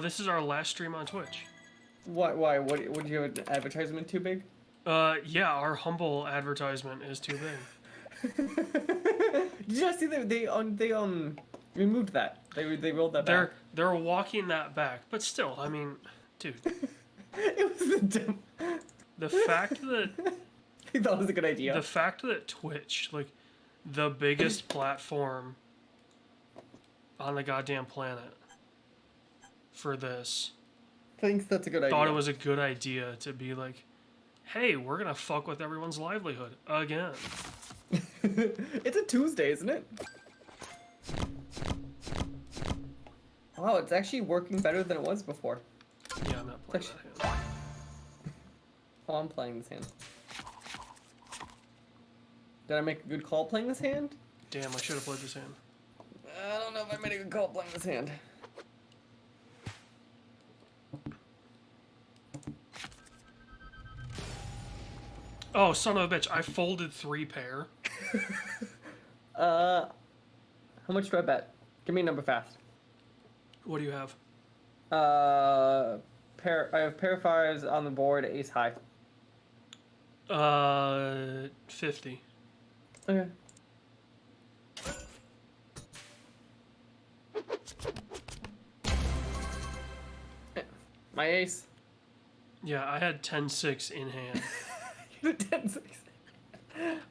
This is our last stream on Twitch. What? Why? What? Would you have an advertisement too big? Yeah, our humble advertisement is too big. Did you just see that they removed that? They rolled that back. They're walking that back, but still, I mean, dude. It was the dumb. The fact that He thought it was a good idea. the fact that Twitch, like, the biggest platform on the goddamn planet for this, Thinks that's a good idea. thought it was a good idea to be like, hey, we're gonna fuck with everyone's livelihood again. It's a Tuesday, isn't it? Wow, it's actually working better than it was before. Yeah, I'm not playing that hand. Oh, I'm playing this hand. Did I make a good call playing this hand? Damn, I should have played this hand. I don't know if I made a good call playing this hand. Oh, son of a bitch, I folded 3 pair. How much do I bet? Give me a number fast. What do you have? I have pair of fives on the board, ace high. 50. Okay. My ace. Yeah, I had 10-6 in hand. 10-6.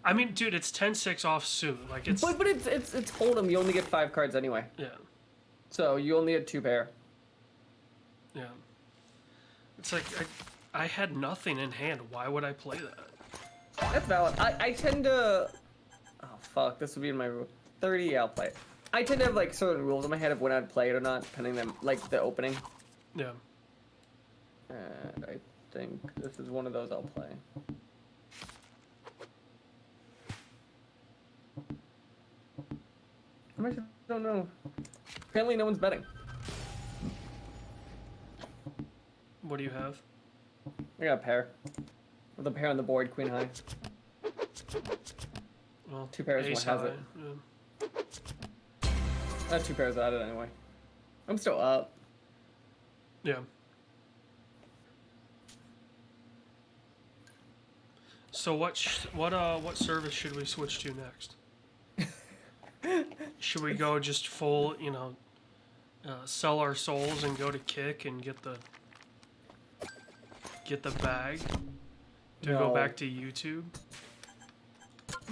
I mean, dude, it's 10-6 off suit. Like, it's... But it's hold'em. You only get 5 cards anyway. Yeah, So you only had 2 pair. yeah. It's like, I had nothing in hand. Why would I play that? That's valid. I tend to... Oh, fuck. This would be in my rule. 30, yeah, I'll play it. I tend to have, like, certain rules in my head of when I'd play it or not, depending on, like, the opening. Yeah. And I think this is one of those I'll play. How much? I don't know. Apparently no one's betting. What do you have? I got a pair. With a pair on the board, queen high. Well, 2 pairs, ace one has high. it. Yeah. 2 pairs at it anyway. I'm still up. Yeah. So what service should we switch to next? Should we go just full, sell our souls and go to Kick and get the bag? Do we go No. back to YouTube?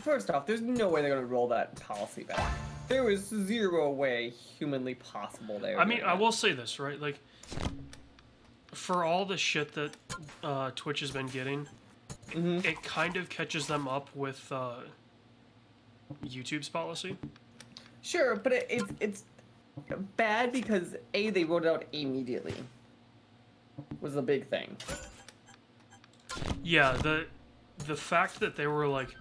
First off, there's no way they're gonna roll that policy back. There was 0 way humanly possible there. I mean, I will say this, right? Like, for all the shit that Twitch has been getting, it kind of catches them up with YouTube's policy. Sure, but it's bad because A, they rolled it out immediately. Was the big thing. Yeah, the fact that they were like,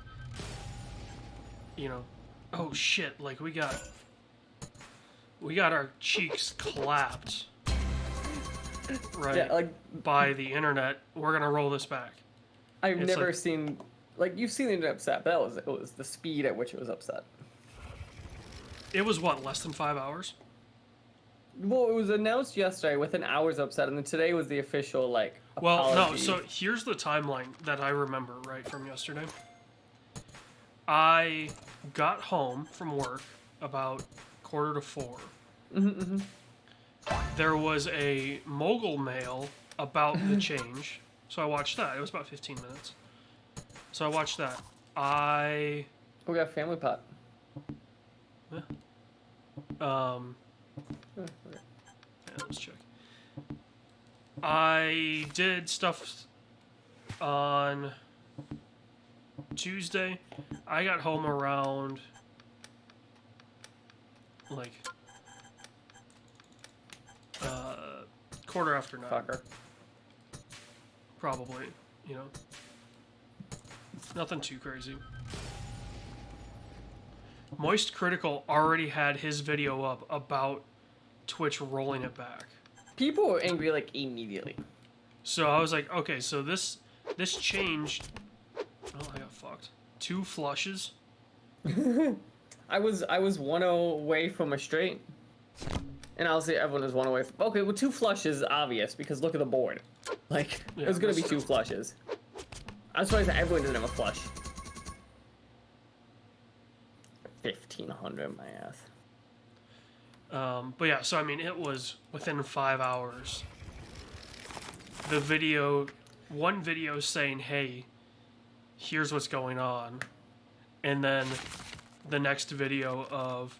oh shit, like we got our cheeks clapped, right? Yeah, like by the internet. We're gonna roll this back. I've It's never like- seen, like, you've seen the internet upset, but it was the speed at which it was upset. It was what, less than 5 hours? Well, it was announced yesterday with an hour's upset, and then today was the official, like, Well, no, apology. so here's the timeline that I remember, right, from yesterday. I got home from work about 3:45. There was a mogul mail about the change, so I watched that. It was about 15 minutes. So I watched that. We got Family Pot. Yeah, let's check. I did stuff on Tuesday. I got home around like 9:15. Fucker. Probably, nothing too crazy. Moist Critical already had his video up about Twitch rolling it back. People were angry, like, immediately. So I was like, okay, so this changed. Oh, I got fucked. 2 flushes. I was 1-0 away from a straight. And obviously everyone is one away from... Okay, well, 2 flushes is obvious, because look at the board. Like, Yeah, there's gonna be that's 2 true. flushes. I'm surprised that everyone doesn't have a flush. 1,500, my ass. But yeah, so I mean, it was within 5 hours. One video saying, hey, here's what's going on. And then the next video of,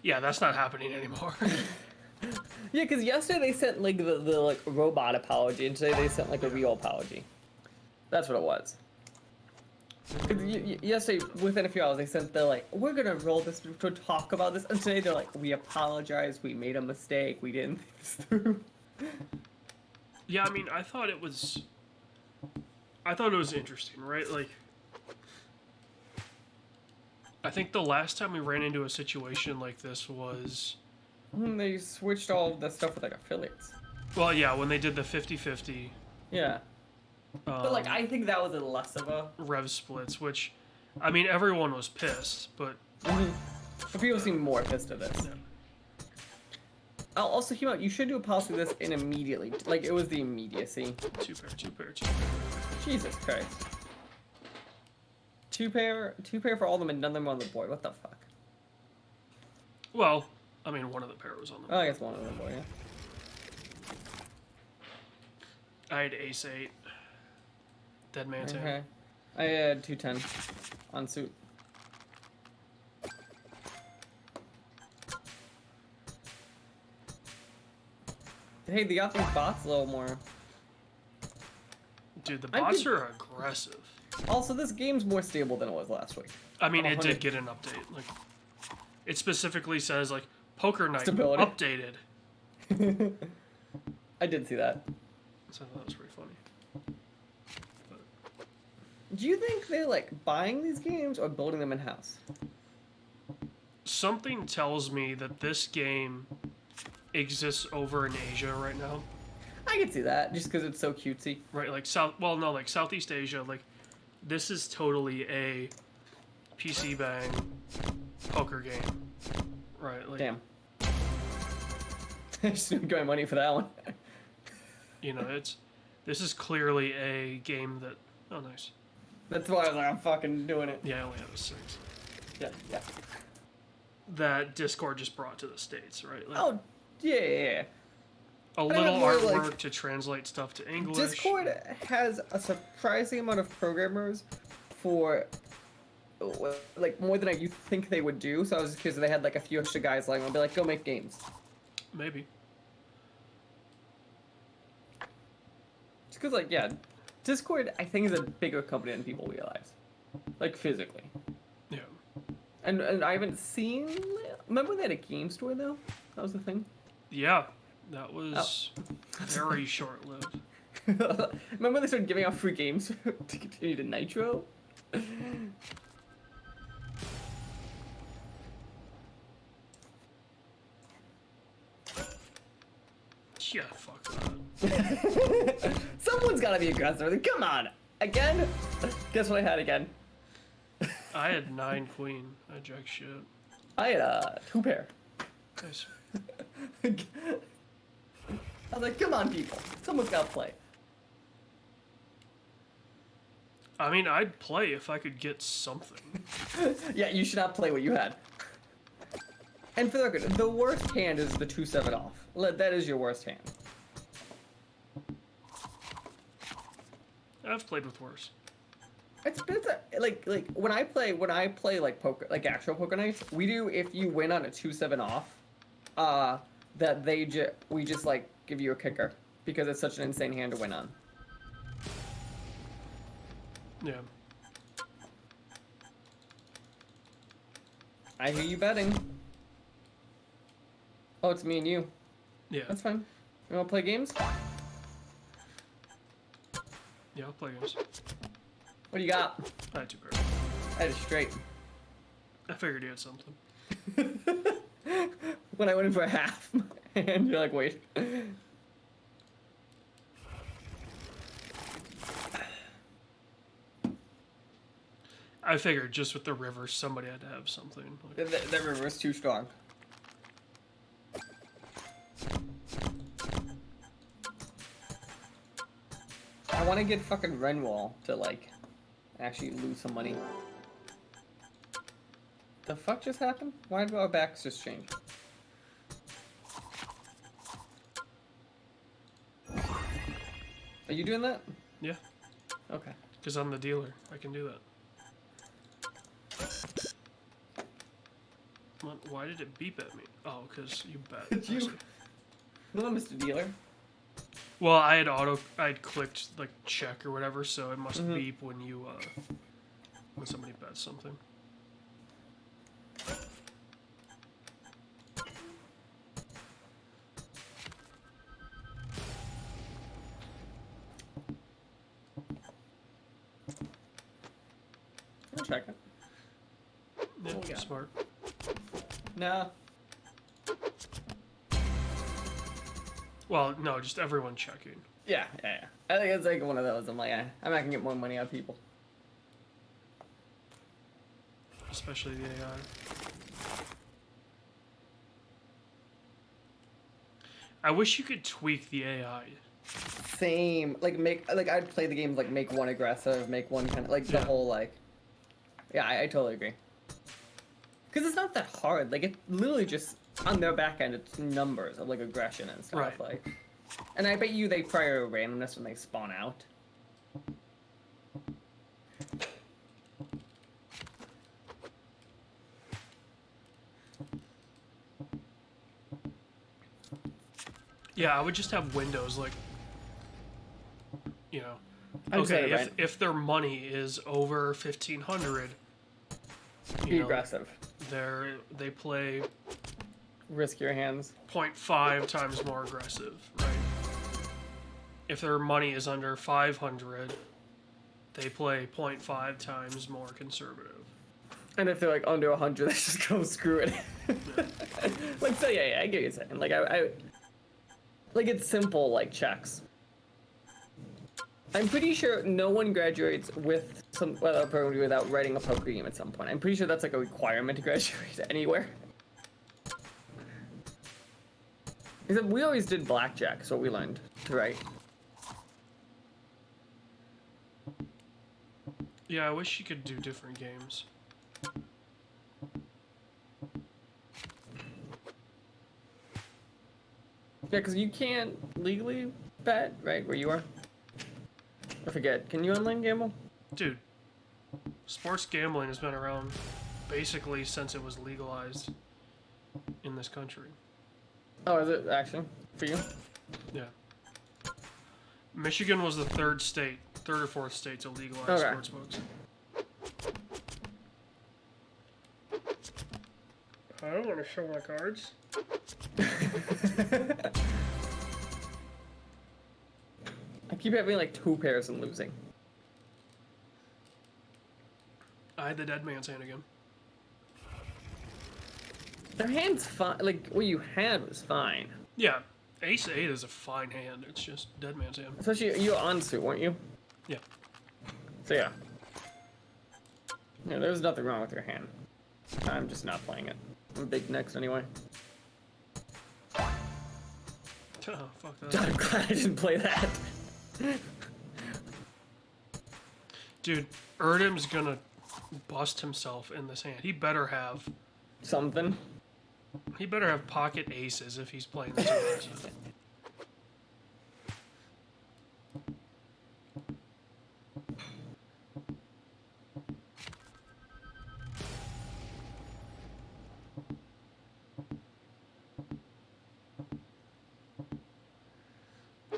yeah, that's not happening anymore. Yeah, because yesterday they sent, like, the like, robot apology, and today they sent, like, a real apology. That's what it was. 'Cause yesterday, within a few hours, they sent the, like, we're gonna roll this to talk about this, and today they're like, we apologize, we made a mistake, we didn't think this through. Yeah, I mean, I thought it was interesting, right? Like, I think the last time we ran into a situation like this was, They switched all of the stuff with, like, affiliates. well, yeah, when they did the 50-50 Yeah. But, like, I think that was a less of a... rev splits, which, I mean, everyone was pissed, but But people seem more pissed at this. yeah. Also, Hemo, you should do a policy of this in immediately. Like, it was the immediacy. Two pair. Jesus Christ. 2 pair for all of them and none of them on the board. What the fuck? Well, I mean, one of the pair was on the Oh, I guess one of them board, yeah. I had ace 8. Dead man 10. Okay. I had 210 on suit. Hey, they got these bots a little more. Dude, the I bots did- are aggressive. Also, this game's more stable than it was last week. I mean, it 100. did get an update. Like, it specifically says, like, Poker Night Stability. updated. I did see that. So I thought that was pretty funny. Do you think they're like buying these games or building them in house? Something tells me that this game exists over in Asia right now. I can see that just because it's so cutesy. Right, like like Southeast Asia, like this is totally a PC bang poker game. Right, like Damn. I just didn't get my money for that one. you know, this is clearly a game that oh nice. That's why I was like, I'm fucking doing it. Yeah, I only have a 6. Yeah, yeah. That Discord just brought to the States, right? Like, Oh, yeah. a I little have more, artwork like, to translate stuff to English. Discord has a surprising amount of programmers for like more than you think they would do. So I was just curious if they had like a few extra guys like, I'll be like, go make games. Maybe. Just because, like, yeah, Discord I think is a bigger company than people realize, like physically. Yeah. And I haven't seen. Remember when they had a game store though? That was the thing. Yeah. That was Oh. very short-lived. Remember when they started giving out free games to continue to Nitro? Yeah, fuck that. Someone's gotta be aggressive. Come on, again? Guess what I had again? I had 9 queen. I jack shit. I had a 2 pair. Nice. I was like, come on, people. Someone's gotta play. I mean, I'd play if I could get something. Yeah, you should not play what you had. And for the record, the worst hand is the 2-7 off. That is your worst hand. I've played with worse. It's like when I play like poker, like actual poker nights, we do if you win on a 2-7 off, that we just like give you a kicker because it's such an insane hand to win on. Yeah. I hear you betting. Oh, it's me and you. Yeah. That's fine. You wanna play games? Yeah, I'll play games. What do you got? I had 2 pairs. I had it straight. I figured you had something. When I went in for a half, and you're like, wait. I figured just with the river, somebody had to have something. Like, That river was too strong. want to get fucking Renwall to like actually lose some money. The fuck just happened? Why did our backs just change? Are you doing that? Yeah, Okay. because I'm the dealer. I can do that. Why did it beep at me? Oh, because you bet. Did you? Hello, Mr. Dealer. Well, I'd clicked like check or whatever, so it must beep when you when somebody bets something. I'll check it. Yeah, Oh, yeah. smart. No. Well, no, just everyone checking. Yeah. I think it's like one of those. I'm like, I'm not gonna get more money out of people. Especially the AI. I wish you could tweak the AI. Same. Like I'd play the games like make one aggressive, make one kind of like the Yeah. whole like. Yeah, I totally agree. Because it's not that hard. Like it literally just on their back end, it's numbers of like aggression and stuff. Right. Like, and I bet you they prior randomness when they spawn out. Yeah, I would just have windows like, you know, I'm okay, sorry, Ryan. if their money is over 1,500, Be you know, aggressive. they play Risk your hands. 0.5 times more aggressive, right? If their money is under 500, they play 0.5 times more conservative. And if they're like under 100, they just go screw it. Like so, yeah, I get what you're saying. Like I like it's simple like checks. I'm pretty sure no one graduates with some other program without writing a poker game at some point. I'm pretty sure that's like a requirement to graduate anywhere. Except we always did blackjack, so we learned to write. Yeah, I wish you could do different games. Yeah, because you can't legally bet, right, where you are? I forget. Can you online gamble? Dude, sports gambling has been around basically since it was legalized in this country. Oh, is it actually? For you? Yeah. Michigan was the third or fourth state to legalize Okay. sports books. I don't want to show my cards. I keep having like 2 pairs and losing. I had the dead man's hand again. Their hand's fine. Like, what you had was fine. Yeah, ace 8 is a fine hand. It's just dead man's hand. Especially, you were on suit, weren't you? Yeah. So, yeah. Yeah, there's nothing wrong with your hand. I'm just not playing it. I'm big next anyway. Oh, fuck that. I'm glad I didn't play that. Dude, Erdem's gonna bust himself in this hand. He better have Something. pocket aces if he's playing this aggressive.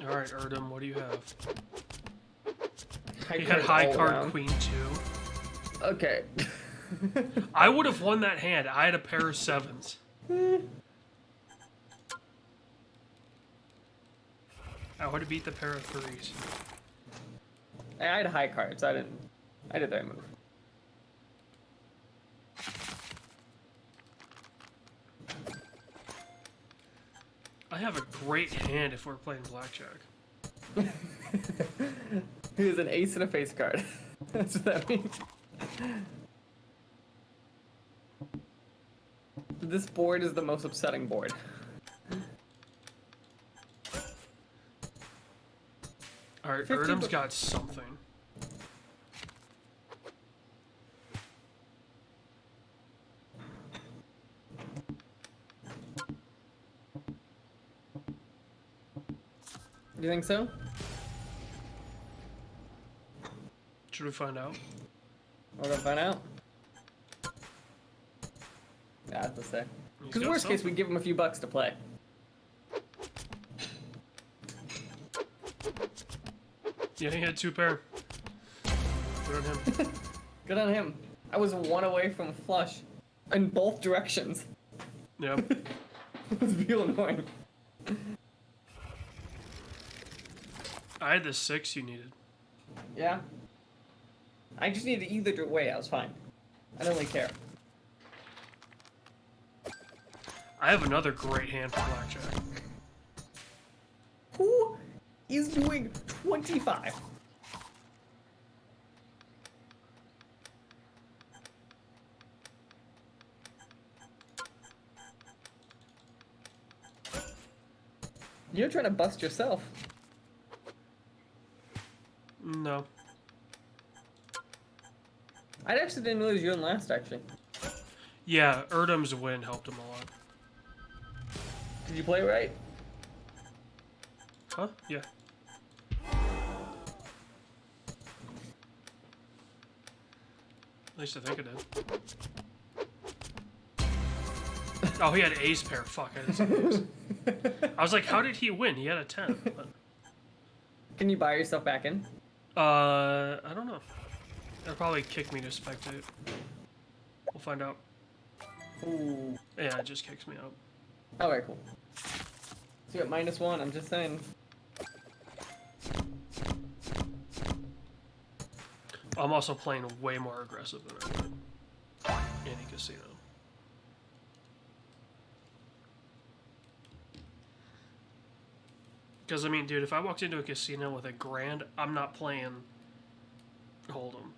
Alright, Erdem, what do you have? He had high card queen 2. Okay. I would have won that hand. I had a pair of 7s. I would have beat the pair of 3s. I had high cards. I did the right move. I have a great hand if we're playing blackjack. He was an ace and a face card. That's what that means. This board is the most upsetting board. Alright, 50 Erdem's bu- got something. Do you think so? Should we find out? We're gonna find out. Yeah, that's to say. He's Because got worst case, something. we give him a few bucks to play. Yeah, he had 2 pair. Good on him. Good on him. I was 1 away from a flush. In both directions. Yep. It was real annoying. I had the 6 you needed. Yeah. I just needed either way, I was fine. I don't really care. I have another great hand for blackjack. Who is doing 25? You're trying to bust yourself. No. I actually didn't realize you were in last, actually. Yeah, Erdem's win helped him a lot. Did you play right? Huh? Yeah. At least I think I did. Oh, he had ace pair. Fuck, I didn't see the ace. I was like, how did he win? He had a 10. But, Can you buy yourself back in? I don't know. They'll probably kick me to spectate. We'll find out. Ooh. Yeah, it just kicks me out. Alright, cool. So you got -1, I'm just saying. I'm also playing way more aggressive than I did in a casino. Because, I mean, dude, if I walked into a casino with $1,000, I'm not playing Hold'em.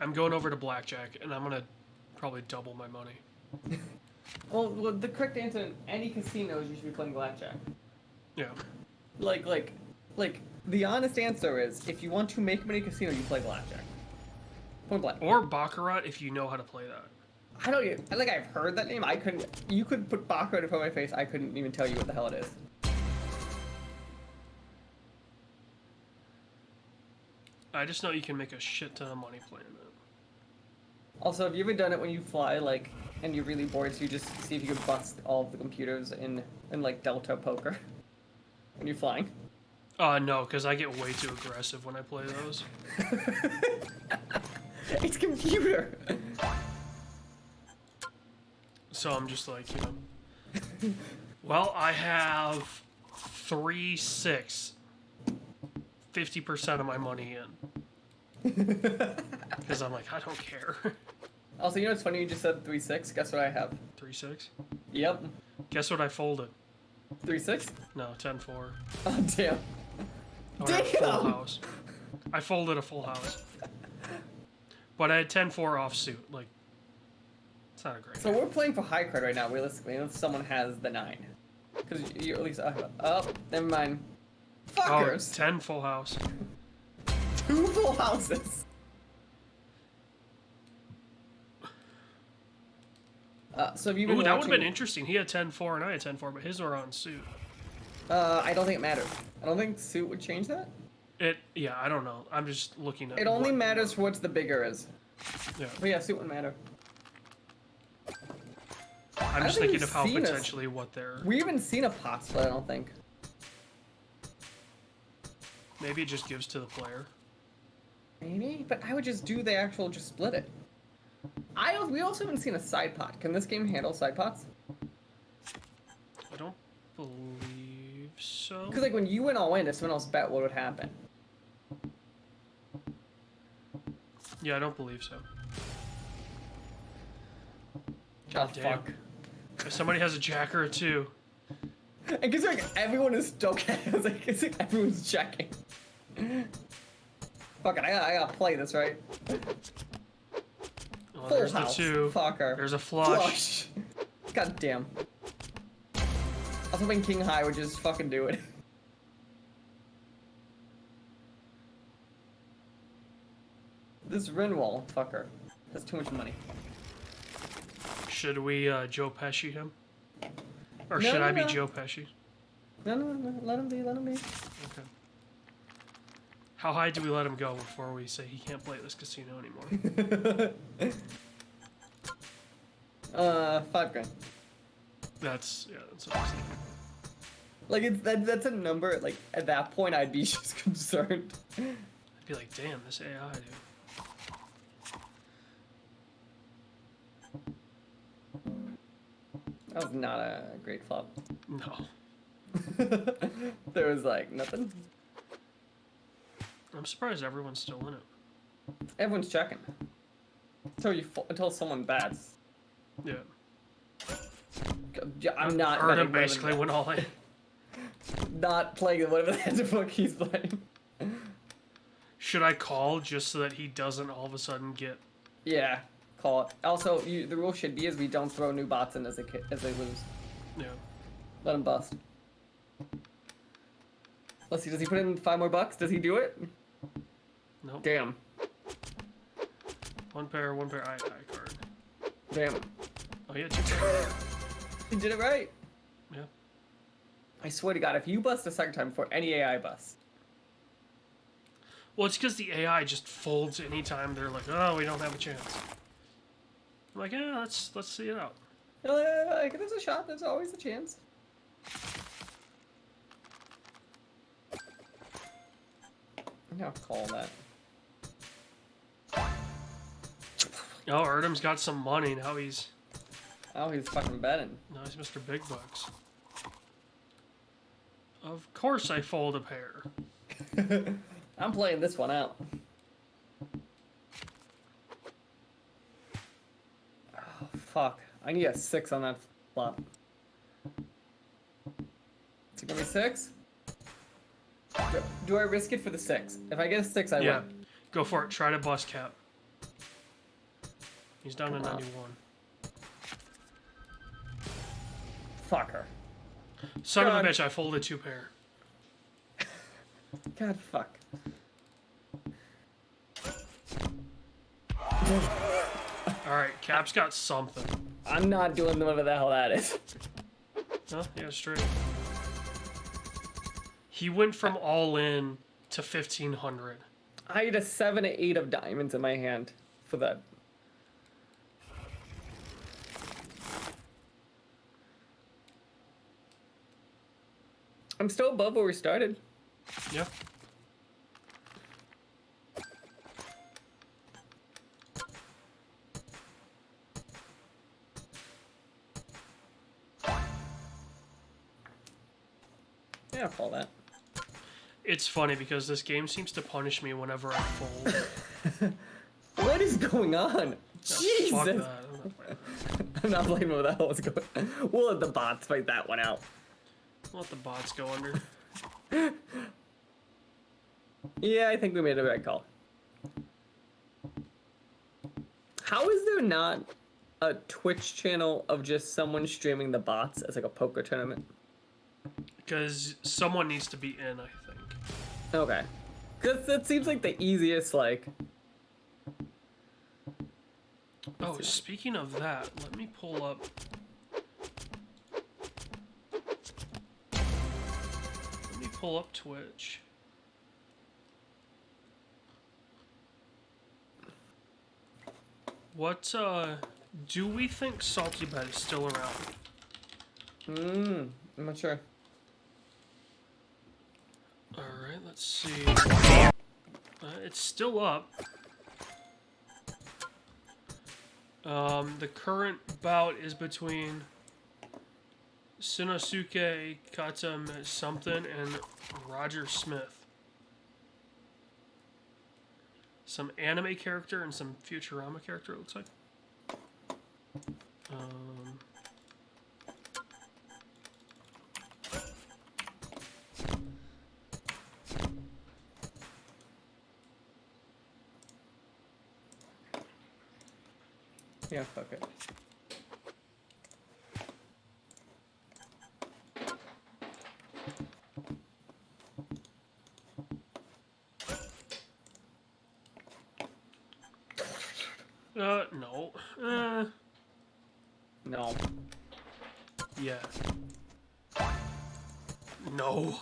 I'm going over to blackjack, and I'm gonna probably double my money. Well, the correct answer in any casino is you should be playing blackjack. Yeah. Like, the honest answer is, if you want to make money in a casino, you play blackjack. Point blank. Or Baccarat if you know how to play that. I don't even, like, I've heard that name. I couldn't, you could put Baccarat in front of my face, I couldn't even tell you what the hell it is. I just know you can make a shit ton of money playing it. Also, have you ever done it when you fly, like, and you're really bored, so you just see if you can bust all of the computers in like, Delta Poker? When you're flying? No, because I get way too aggressive when I play those. It's computer! So I'm just like, you know. Well, I have 3-6. 50% of my money in. Because I'm like, I don't care. Also, you know what's funny? You just said 3-6. Guess what I have? 3-6? Yep. Guess what I folded? 3-6? No, 10-4. Oh, damn. Or a full Damn! house. I folded a full house. But I had 10-4 offsuit. Like, it's not a great So we're playing for high card right now, realistically, unless someone has the 9. Because you at least... oh, never mind. Oh, Fuckers! 10 full house. 2 full houses! So have you been Ooh, that would have been watching... interesting. He had 10-4 and I had 10-4, but his were on suit. I don't think it matters. I don't think suit would change that. Yeah, I don't know. I'm just looking at It only what- matters for what the bigger is. Yeah. But yeah, suit wouldn't matter. I'm I just think thinking we've of how seen us- potentially what they're... We haven't seen a pot split, I don't think. Maybe it just gives to the player. Maybe, but I would just do the actual, just split it. We also haven't seen a side pot. Can this game handle side pots? I don't believe so. Because like when you went all in, if someone else bet, what would happen? Yeah, I don't believe so. Oh, Damn. fuck. If somebody has a jack or a 2. I guess like everyone is okay. It's like everyone's checking. Fuck it, I gotta play this, right? Oh, Full there's house. the 2. Fucker. There's a flush. God damn. I was hoping King High would just fucking do it. This Renwall fucker has too much money. Should we Joe Pesci him? Or No, should I be no. Joe Pesci? No, let him be, let him be. Okay. How high do we let him go before we say he can't play at this casino anymore? 5 grand. That's what I was thinking. Like, that's a number, like, at that point I'd be just concerned. I'd be like, damn, this AI, dude. That was not a great flop. No. There was, like, nothing. I'm surprised everyone's still in it. Everyone's checking. Until someone bats. Yeah. I'm not Artem betting basically whatever- went all in. not playing whatever the fuck he's playing. Should I call just so that he doesn't all of a sudden get... Yeah, call it. Also, the rule should be is we don't throw new bots in as they lose. Yeah. Let him bust. Let's see, does he put in 5 more bucks? Does he do it? Nope. Damn. One pair, I card. Damn. Oh yeah, 2 pair. He did it right. Yeah. I swear to God, if you bust a second time before any AI busts. Well, it's because the AI just folds anytime they're like, oh, we don't have a chance. I'm like, yeah, let's see it out. Like, there's a shot, there's always a chance. I'll call that. Oh, Erdem's got some money, now he's Oh, he's fucking betting. Mr. Big Bucks. Of course I fold a pair. I'm playing this one out. Oh, fuck. I need a 6 on that flop. Is it gonna be 6? Do I risk it for the 6? If I get a 6, I Yeah. win. Go for it. Try to bust cap. He's down to Wow. 91. Fucker. Son God. of a bitch, I folded 2 pair. God, fuck. Alright, Cap's got something. I'm not doing whatever the hell that is. Huh? Yeah, straight. He went from all in to 1500. I had a 7 or 8 of diamonds in my hand for that. I'm still above where we started. Yeah. Yeah, I'll call that. It's funny because this game seems to punish me whenever I fold. What is going on? No, Jesus! fuck that. I'm not playing that. I'm not playing what the hell is going on. We'll let the bots fight that one out. I'll let the bots go under. Yeah, I think we made a right call. How is there not a Twitch channel of just someone streaming the bots as like a poker tournament? Because someone needs to be in, I think. Okay. Cause that seems like the easiest, like... Oh, speaking of that, let me pull up... Let me pull up Twitch. What, do we think Salty Bet is still around? I'm not sure. Alright, let's see. It's still up. The current bout is between Shinosuke Kata something and Roger Smith. Some anime character and some Futurama character, it looks like. Yeah, fuck it. No. No. Yeah. No.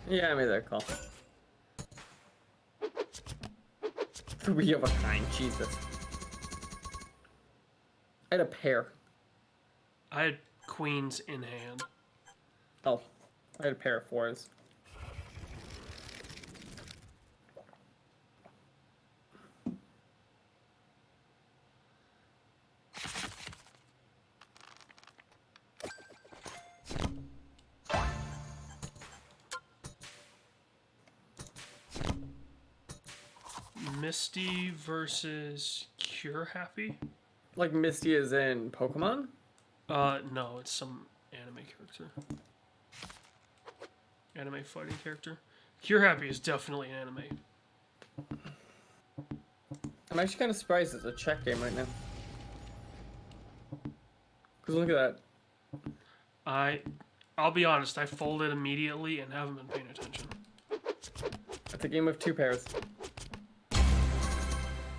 Yeah, I made that call. 3 of a kind, Jesus. I had a pair. I had queens in hand. Oh, I had a pair of 4s. Misty versus Cure Happy? Like Misty is in Pokemon? No, it's some anime character. Anime fighting character. Cure Happy is definitely an anime. I'm actually kind of surprised it's a check game right now. Cause look at that. I'll be honest, I folded immediately and haven't been paying attention. It's a game of 2 pairs.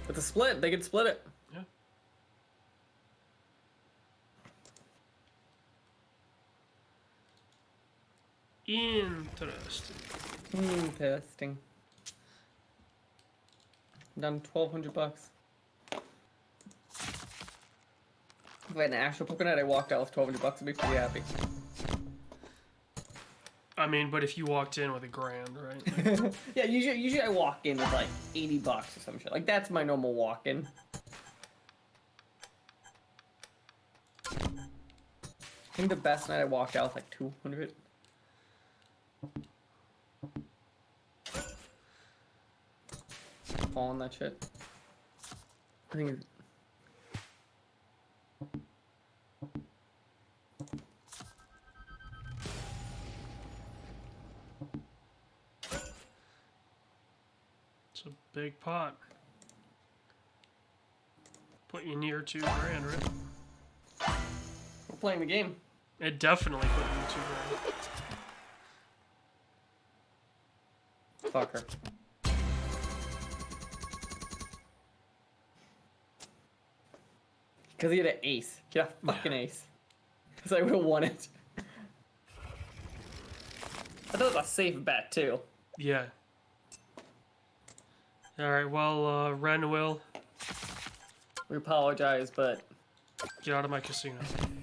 It's a split. They could split it. Yeah. Interesting. Interesting. Done $1,200. If I had an actual Pokemon, I walked out with $1,200. I'd be pretty happy. I mean, but if you walked in with $1,000, right? Yeah, usually I walk in with like $80 or some shit. Like that's my normal walk-in. I think the best night I walked out was like 200. Fall on that shit. I think it's... It's a big pot. Put you near $2,000, right? We're playing the game. It definitely put you $2,000. Fuck her. Because he had an ace. He had a fucking ace. Because I would have won it. I thought it was a safe bet, too. Yeah. Alright, well, Ren will We apologize, but... get out of my casino.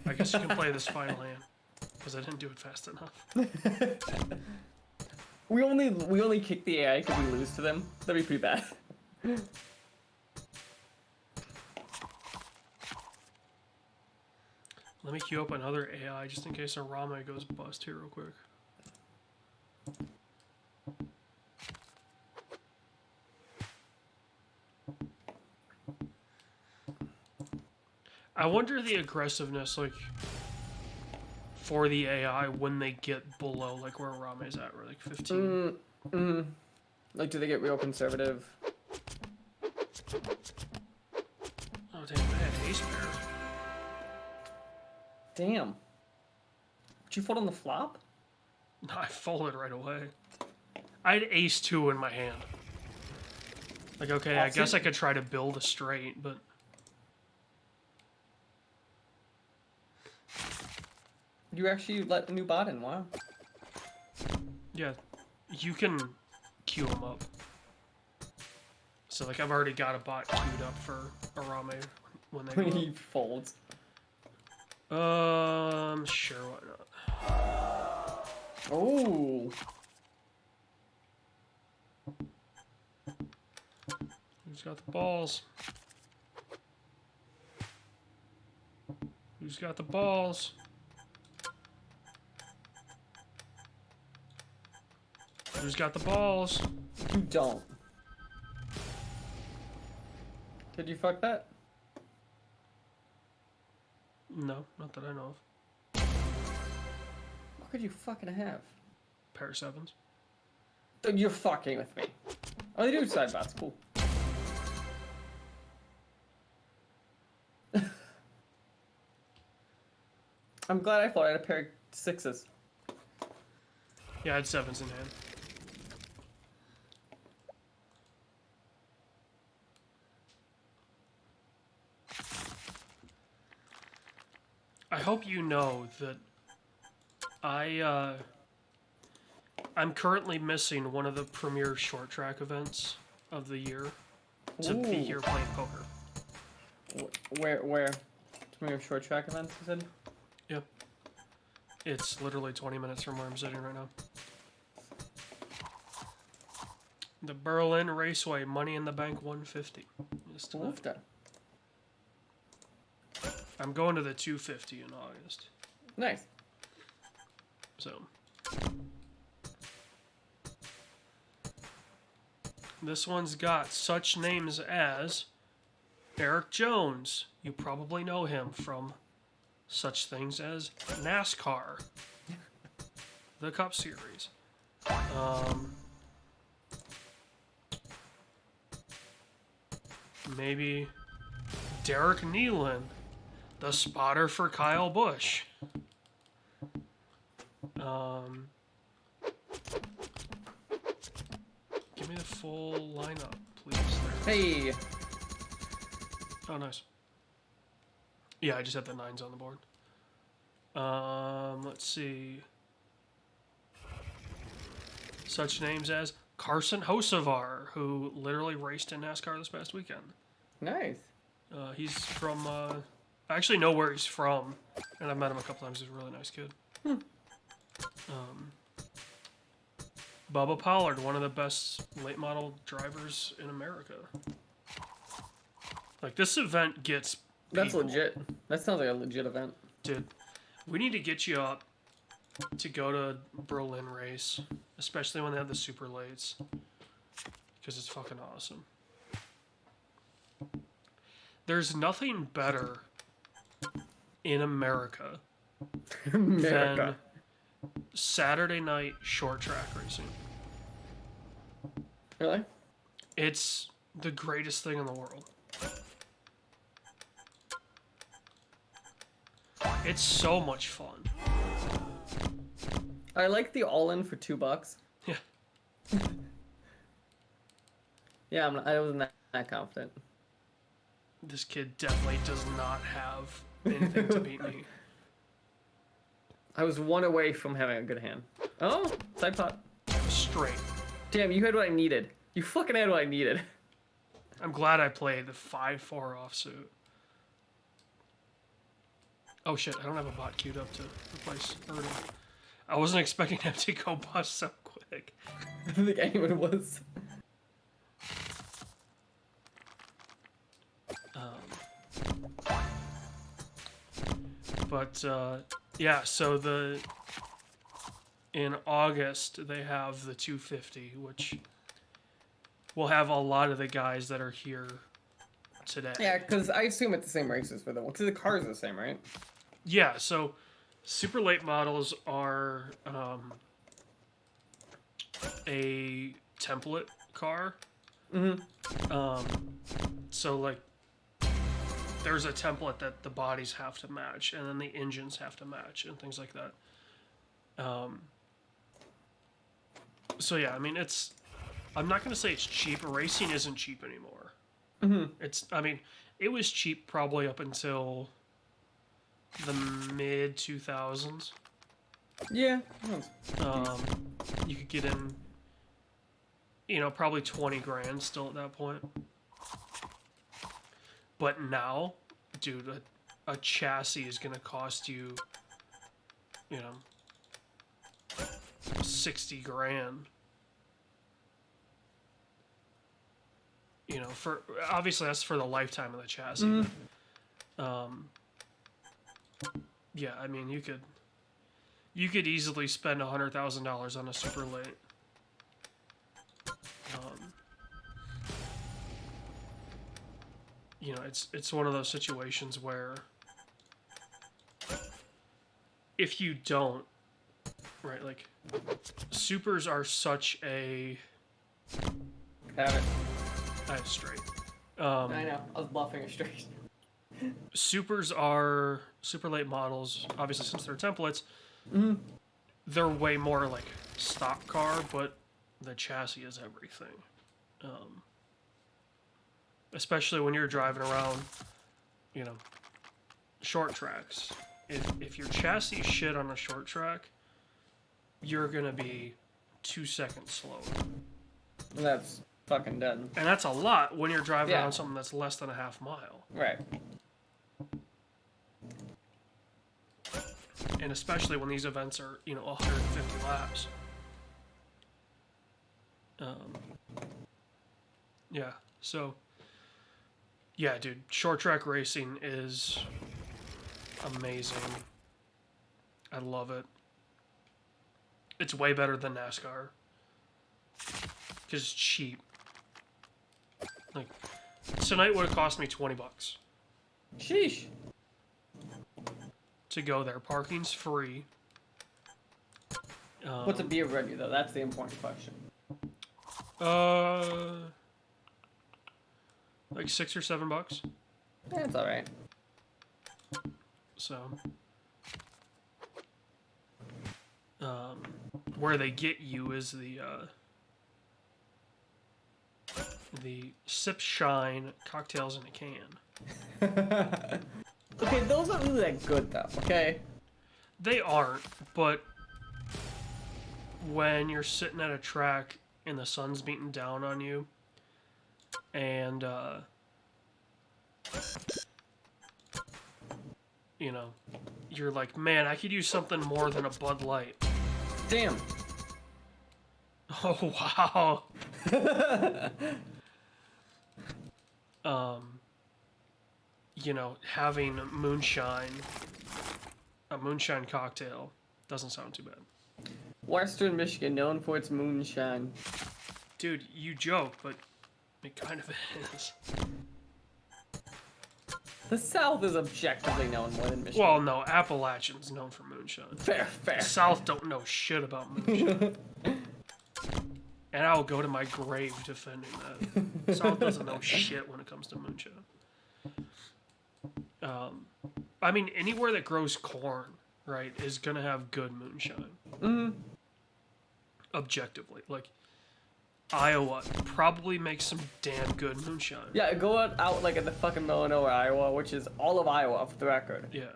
I guess you can play this final hand. Because I didn't do it fast enough. We only kick the AI because we lose to them. That'd be pretty bad. Let me queue up another AI just in case Arame goes bust here real quick. I wonder the aggressiveness, like, for the AI when they get below, like, where Arame's at, or like 15. Like, do they get real conservative? Oh, damn, I had ace pair. Damn. Did you fold on the flop? No, I folded right away. I had ace 2 in my hand. Like, okay, I guess I could try to build a straight, but... You actually let the new bot in, wow. Yeah, you can queue them up. So, like, I've already got a bot queued up for Arame when they When go he folds. Sure, why not? Oh. Who's got the balls? Who's got the balls? Who's got the balls? You don't. Did you fuck that? No, not that I know of. What could you fucking have? Pair of sevens. Dude, you're fucking with me. Oh, they do side bots, cool. I'm glad I thought I had a pair of 6s. Yeah, I had sevens in hand. hope you know that I'm currently missing one of the premier short track events of the year to be Ooh. here playing poker. Where? Some of your short track events, you said? Yep. It's literally 20 minutes from where I'm sitting right now. The Berlin Raceway, Money in the Bank 150. is tonight. Oofta. I'm going to the 250 in August. Nice. So. This one's got such names as Eric Jones. You probably know him from such things as NASCAR, the Cup Series. Maybe Derek Nealon, the spotter for Kyle Busch. Give me the full lineup, please. There. Hey. Oh, nice. Yeah, I just had the 9s on the board. Let's see. Such names as Carson Hocevar, who literally raced in NASCAR this past weekend. Nice. He's from, I actually know where he's from, and I've met him a couple times. He's a really nice kid. Bubba Pollard, one of the best late model drivers in America. Like, this event gets That's people. legit. That sounds like a legit event. Dude, we need to get you up to go to Berlin race, especially when they have the super lates, because it's fucking awesome. There's nothing better in America than Saturday night short track racing. Really? It's the greatest thing in the world. It's so much fun. I like the all-in for $2. Yeah. Yeah, I wasn't that confident. This kid definitely does not have anything to beat me. I was one away from having a good hand. Oh, side pot. Straight. Damn, you had what I needed. You fucking had what I needed. I'm glad I played the 5-4 offsuit. Oh shit, I don't have a bot queued up to replace Ernie. I wasn't expecting him to go bust so quick. I don't think anyone was. Yeah, so in August they have the 250, which will have a lot of the guys that are here today. Yeah, because I assume it's the same races for them. Because the cars are the same, right? Yeah, so super late models are a template car. So like there's a template that the bodies have to match, and then the engines have to match, and things like that. So yeah, I mean, I'm not gonna say it's cheap. Racing isn't cheap anymore. It was cheap probably up until the mid 2000s. Yeah. You could get in, probably 20 grand still at that point. But now, dude, a chassis is gonna cost you, 60 grand. For obviously that's for the lifetime of the chassis. Yeah, I mean you could easily spend $100,000 on a super late. It's one of those situations where if you don't, right, like supers are such a Have it. I have straight. I know. I was bluffing it straight. Supers are super late models, obviously since they're templates. They're way more like stock car, but the chassis is everything. Especially when you're driving around, short tracks. if your chassis is shit on a short track, you're gonna be 2 seconds slower. And that's fucking done. And that's a lot when you're driving Yeah. around something that's less than a half mile. Right. And especially when these events are, 150 laps. Yeah, so, yeah, dude, short track racing is amazing. I love it. It's way better than NASCAR. Because it's cheap. Like, tonight would have cost me $20 Sheesh. to go there. Parking's free. What's a beer review though? That's the important question. Like $6 or $7. Yeah, it's all right. So, where they get you is the Sip Shine cocktails in a can. Okay, those aren't really that good though. Okay. They aren't, but when you're sitting at a track and the sun's beating down on you, and you're like, man, I could use something more than a Bud Light. Damn. Oh wow. Having a moonshine cocktail doesn't sound too bad. Western Michigan, known for its moonshine. Dude, you joke, but it kind of is. The South is objectively known more than Michigan. Well, no, Appalachian's known for moonshine. Fair. The South don't know shit about moonshine. And I'll go to my grave defending that. The South doesn't know shit when it comes to moonshine. I mean, anywhere that grows corn, right, is gonna have good moonshine. Mm-hmm. Objectively, like Iowa probably makes some damn good moonshine. Yeah, go out like in the fucking middle of nowhere, Iowa, which is all of Iowa for the record. Yeah.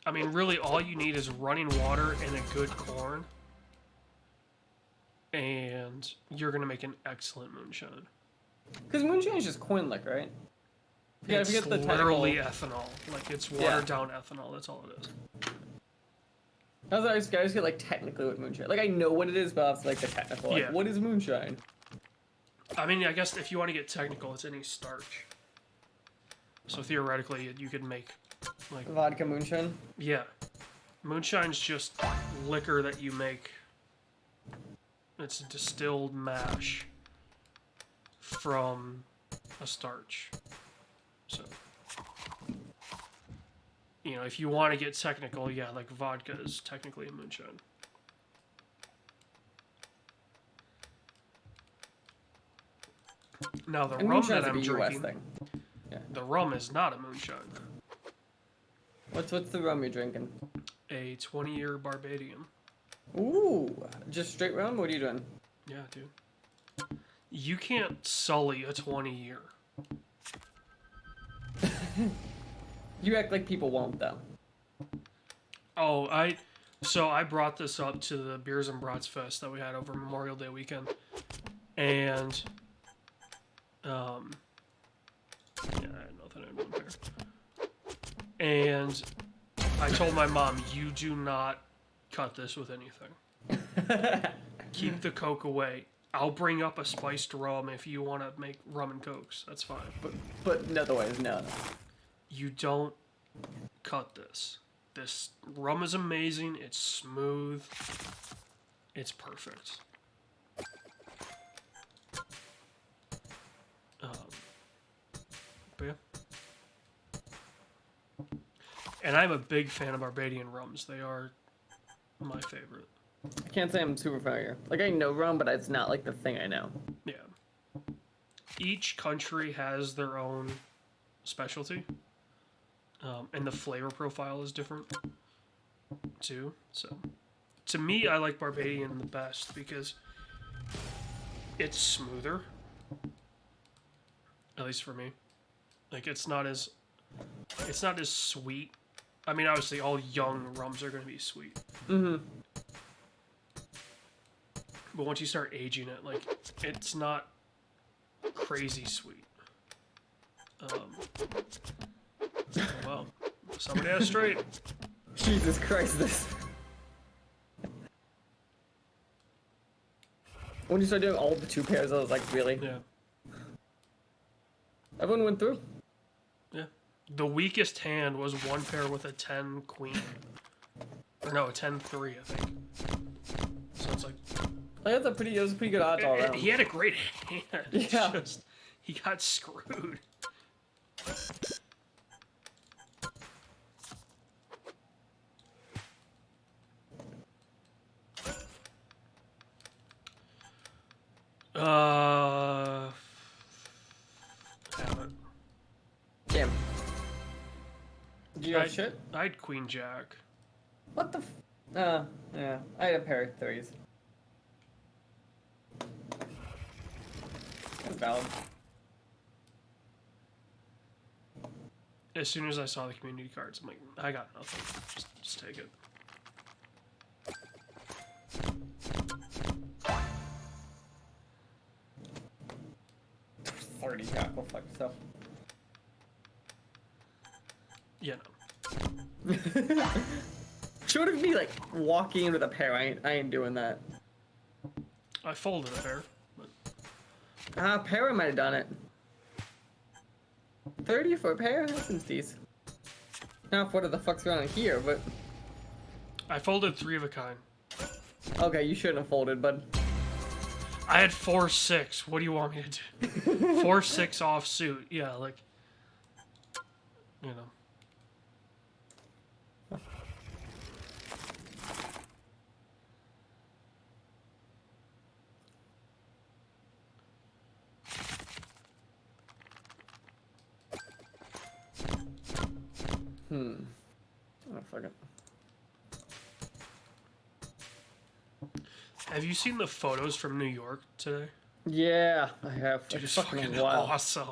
I mean, really, all you need is running water and a good corn, and you're gonna make an excellent moonshine. Because moonshine is just corn lick, right? Yeah, It's if you get the literally technical... ethanol. Like, it's watered down ethanol. That's all it is. I always get like technically what moonshine. Like I know what it is, but it's like the technical. Like, Yeah. what is moonshine? I mean, I guess if you want to get technical, it's any starch. So theoretically, you could make, like, Vodka moonshine. yeah. Moonshine's just liquor that you make. It's a distilled mash from a starch. So, if you want to get technical, yeah, like vodka is technically a moonshine. Now the And rum moonshine's that a I'm US drinking, thing. Yeah. the rum is not a moonshine. What's the rum you're drinking? A 20-year Barbadian. Ooh, just straight rum. What are you doing? Yeah, dude. You can't sully a 20-year. You act like people won't though. Oh, I brought this up to the Beers and Brats Fest that we had over Memorial Day weekend, and yeah, I had nothing to do there. And I told my mom, you do not cut this with anything. Keep the Coke away. I'll bring up a spiced rum if you want to make rum and Cokes. That's fine. But in other ways, no. You don't cut this. This rum is amazing. It's smooth. It's perfect. But yeah. And I'm a big fan of Barbadian rums. They are my favorite. I can't say I'm super familiar. Like I know rum, but it's not like the thing I know. Yeah. Each country has their own specialty. And the flavor profile is different too. So to me, I like Barbadian the best because it's smoother. At least for me. Like it's not as It's not as sweet. I mean, obviously, all young rums are going to be sweet. Mm-hmm. But once you start aging it, like, it's not crazy sweet. Well, somebody had it straight. Jesus Christ, this. When you started doing all the 2 pairs, I was like, really? Yeah. Everyone went through. Yeah. The weakest hand was 1 pair with a 10 queen. Or no, a 10-3, I think. So it's like... It was a pretty good odds all around. He had a great hand. Yeah. Just, he got screwed. Haven't. Damn. Did you have shit? I had Queen Jack. What the f... yeah. I had a pair of 3s. That's valid. As soon as I saw the community cards, I'm like, I got nothing. Just take it. $30, yeah, go fuck yourself. Yeah, no. Short of me, like, walking in with a pair, I ain't doing that. I folded a pair. But... A pair I might have done it. 30 for a pair? That seems decent. Not what the fuck's going on here, but... I folded 3 of a kind. Okay, you shouldn't have folded, bud. I had 4-6. What do you want me to do? 4-6 offsuit. Yeah, like, you know. Oh, fuck it. Have you seen the photos from New York today? Yeah, I have. Dude, It's it's fucking awesome.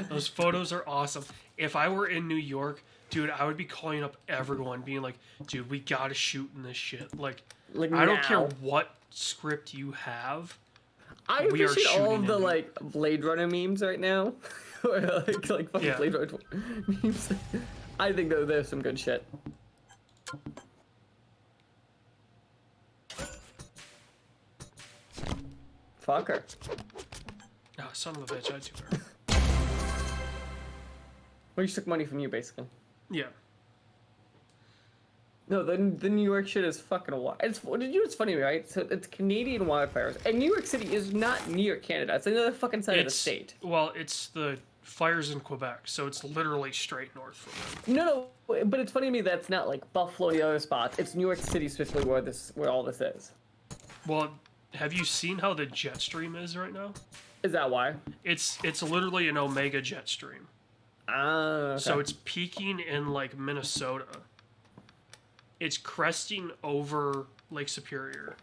Those photos are awesome. If I were in New York, dude, I would be calling up everyone, being like, dude, we gotta shoot in this shit. Like I don't care now. what script you have. I We are appreciate all shooting of the in it. like Blade Runner memes right now. like fucking Yeah. Blade Runner memes. I think that there's some good shit. Fucker. Oh, son of a bitch, I had 2 pair. Well, you took money from you, basically. Yeah. No, the New York shit is fucking wild. It's funny, right? So it's Canadian wildfires, and New York City is not near Canada. It's another fucking side of the state. Well, it's the fires in Quebec, so it's literally straight north from them. No, but it's funny to me that it's not like Buffalo and the other spots. It's New York City specifically where all this is. Well, have you seen how the jet stream is right now? Is that why? It's literally an omega jet stream. Ah, okay. So it's peaking in like Minnesota. It's cresting over Lake Superior.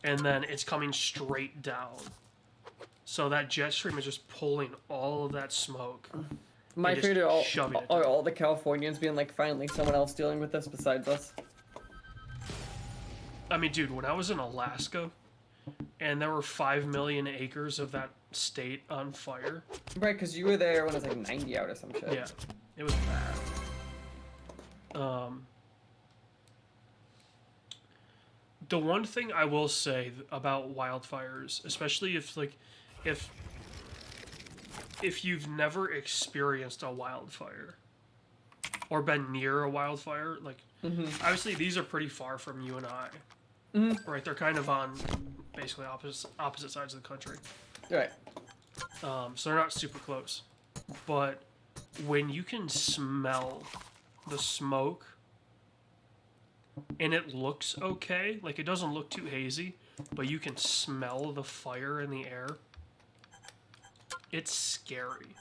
And then it's coming straight down. So that jet stream is just pulling all of that smoke. My and just favorite are shoving it are down. all the Californians being like, finally, someone else dealing with this besides us. I mean, dude, when I was in Alaska and there were 5 million acres of that state on fire. Right, because you were there when it was like 90 out or some shit. Yeah, it was bad. The one thing I will say about wildfires, especially if you've never experienced a wildfire or been near a wildfire, like obviously these are pretty far from you and I, right? They're kind of on basically opposite sides of the country, Right. so they're not super close. But when you can smell the smoke and it looks okay, like it doesn't look too hazy, but you can smell the fire in the air, it's scary.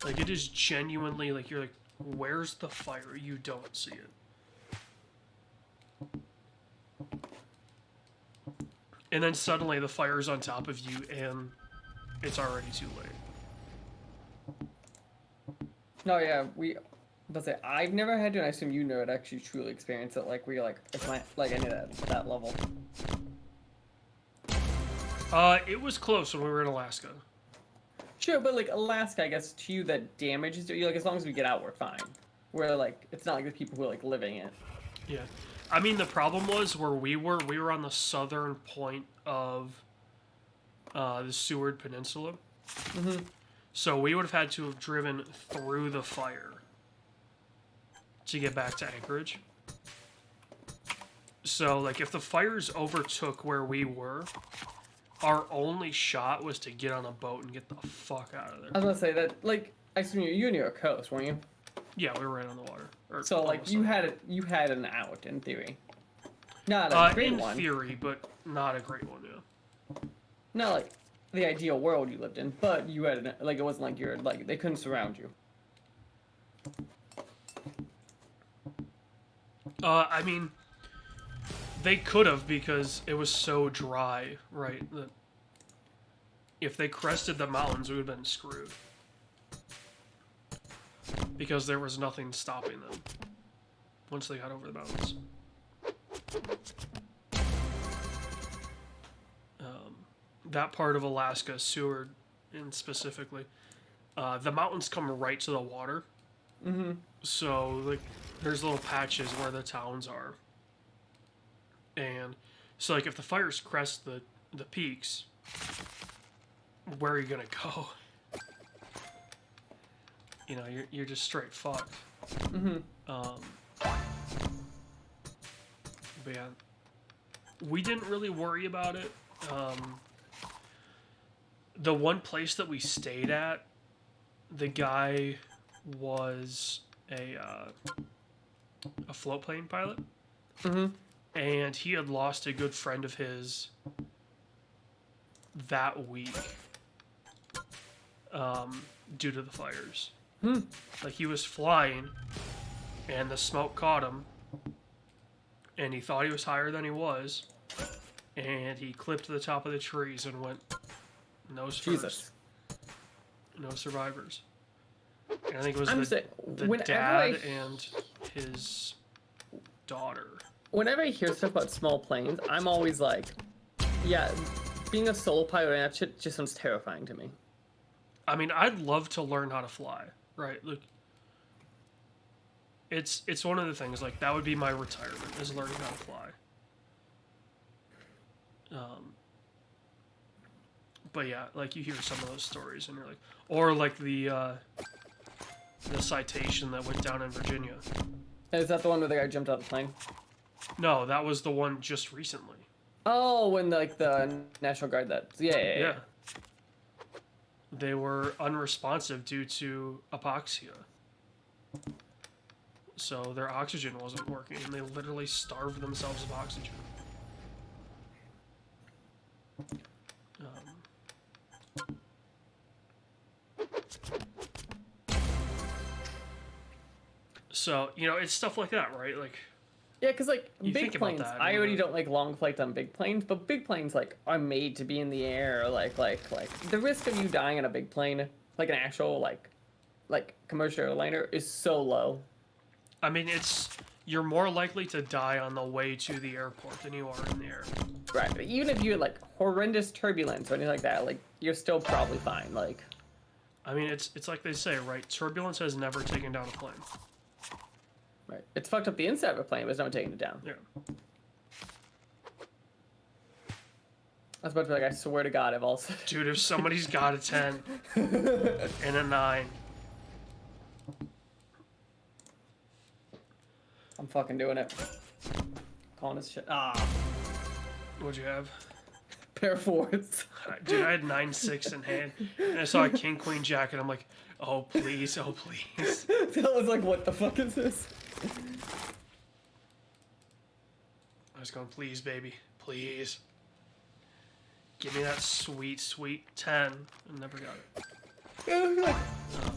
Like it is genuinely like, you're like, where's the fire? You don't see it. And then suddenly the fire's on top of you and it's already too late. No, yeah, But say I've never had to, and I assume you know it actually truly experience it. Like we're like it's my like any of that level. It was close when we were in Alaska. Sure, but like Alaska, I guess to you that damages you. Like as long as we get out, we're fine. Where like it's not like the people who are like living it. Yeah. I mean, the problem was where we were on the southern point of the Seward Peninsula. Mm-hmm. So we would have had to have driven through the fire to get back to Anchorage. So, like, if the fires overtook where we were, our only shot was to get on a boat and get the fuck out of I was there. gonna say that like I assume you near a coast, weren't you? Yeah, we were right on the water. Or So like almost you on the had water. it, you had an out in theory. Not a great In one. theory, but not a great one, yeah. Not like the ideal world you lived in, but you had an, like it wasn't like you're like they couldn't surround you. I mean, they could have because it was so dry, right? That if they crested the mountains, we would have been screwed. Because there was nothing stopping them once they got over the mountains. That part of Alaska, Seward, and specifically, the mountains come right to the water. Mm-hmm. So like, there's little patches where the towns are, and so like if the fires crest the peaks, where are you gonna go? You know, you're just straight fucked. Mm-hmm. But yeah, we didn't really worry about it. The one place that we stayed at, the guy was a float plane pilot, Mm-hmm. and he had lost a good friend of his that week due to the fires. Like he was flying, and the smoke caught him, and he thought he was higher than he was, and he clipped the top of the trees and went nose first. Jesus. No survivors. And I think it was I'm the saying whenever dad and his daughter. whenever I hear stuff about small planes, I'm always like, yeah, being a solo pilot, that shit just sounds terrifying to me. I mean, I'd love to learn how to fly, right? Like, it's one of the things, like, that would be my retirement, is learning how to fly. But yeah, like, you hear some of those stories, and you're like... Or, like, the citation that went down in Virginia. Is that the one where the guy jumped out of the plane? No, that was the one just recently. Oh, when like the National Guard Yeah. They were unresponsive due to apoxia. So their oxygen wasn't working, and they literally starved themselves of oxygen. So, you know, it's stuff like that, right? Like, Yeah, because like You big think about planes, that, I and already you're- don't like long flights on big planes, but big planes like are made to be in the air. Like the risk of you dying on a big plane, like an actual like commercial airliner, is so low. I mean, you're more likely to die on the way to the airport than you are in the air. Right. But even if you had like horrendous turbulence or anything like that, like you're still probably fine. Like I mean, it's like they say, right? Turbulence has never taken down a plane. right, it's fucked up the inside of a plane, but it's not taking it down. Yeah. I was about to be like, I swear to God, I've also. Dude, if somebody's got a 10 and a 9, I'm fucking doing it. Calling this shit. what'd you have? Pair fours. Dude, I had 9-6 in hand, and I saw a king queen jack, and I'm like, oh please, oh please. Phil was like, what the fuck is this? I was going, please, baby, please. Give me that sweet, sweet 10. I never got it. Yeah, I feel like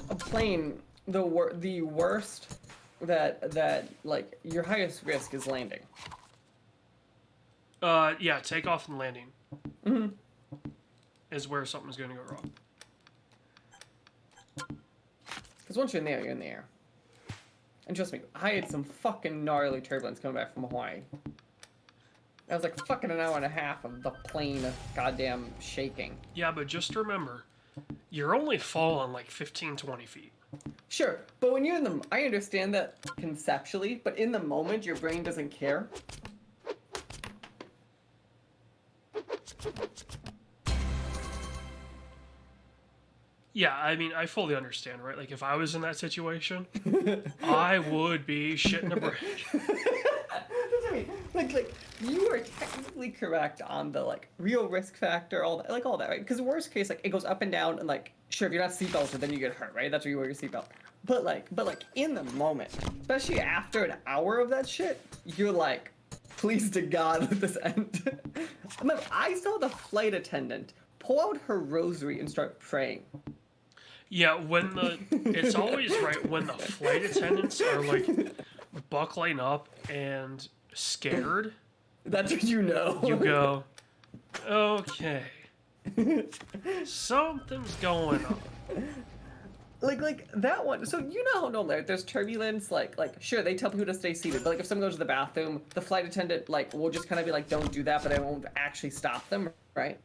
a plane, the worst that like your highest risk is landing. Yeah, takeoff and landing is where something's gonna go wrong. Because once you're in there, you're in the air. And trust me, I had some fucking gnarly turbulence coming back from Hawaii. That was like fucking an hour and a half of the plane goddamn shaking. Yeah, but just remember, you're only falling like 15, 20 feet. Sure, but when you're in the... I understand that conceptually, but in the moment, your brain doesn't care. Yeah, I mean, I fully understand, right? Like, if I was in that situation, I would be shitting a brick. That's what I mean. Like, you are technically correct on the, like, real risk factor, all that, right? Because worst case, like, it goes up and down, and, like, sure, if you're not seatbelted, then you get hurt, right? That's where you wear your seatbelt. But, like, in the moment, especially after an hour of that shit, you're like, please to God let this end. Remember, I saw the flight attendant pull out her rosary and start praying. Yeah, it's always right when the flight attendants are like buckling up and scared. That's what you know. You go, okay, something's going on. Like that one. So you know how normally there's turbulence. Like sure they tell people to stay seated, but like if someone goes to the bathroom, the flight attendant like will just kind of be like, don't do that, but I won't actually stop them, right?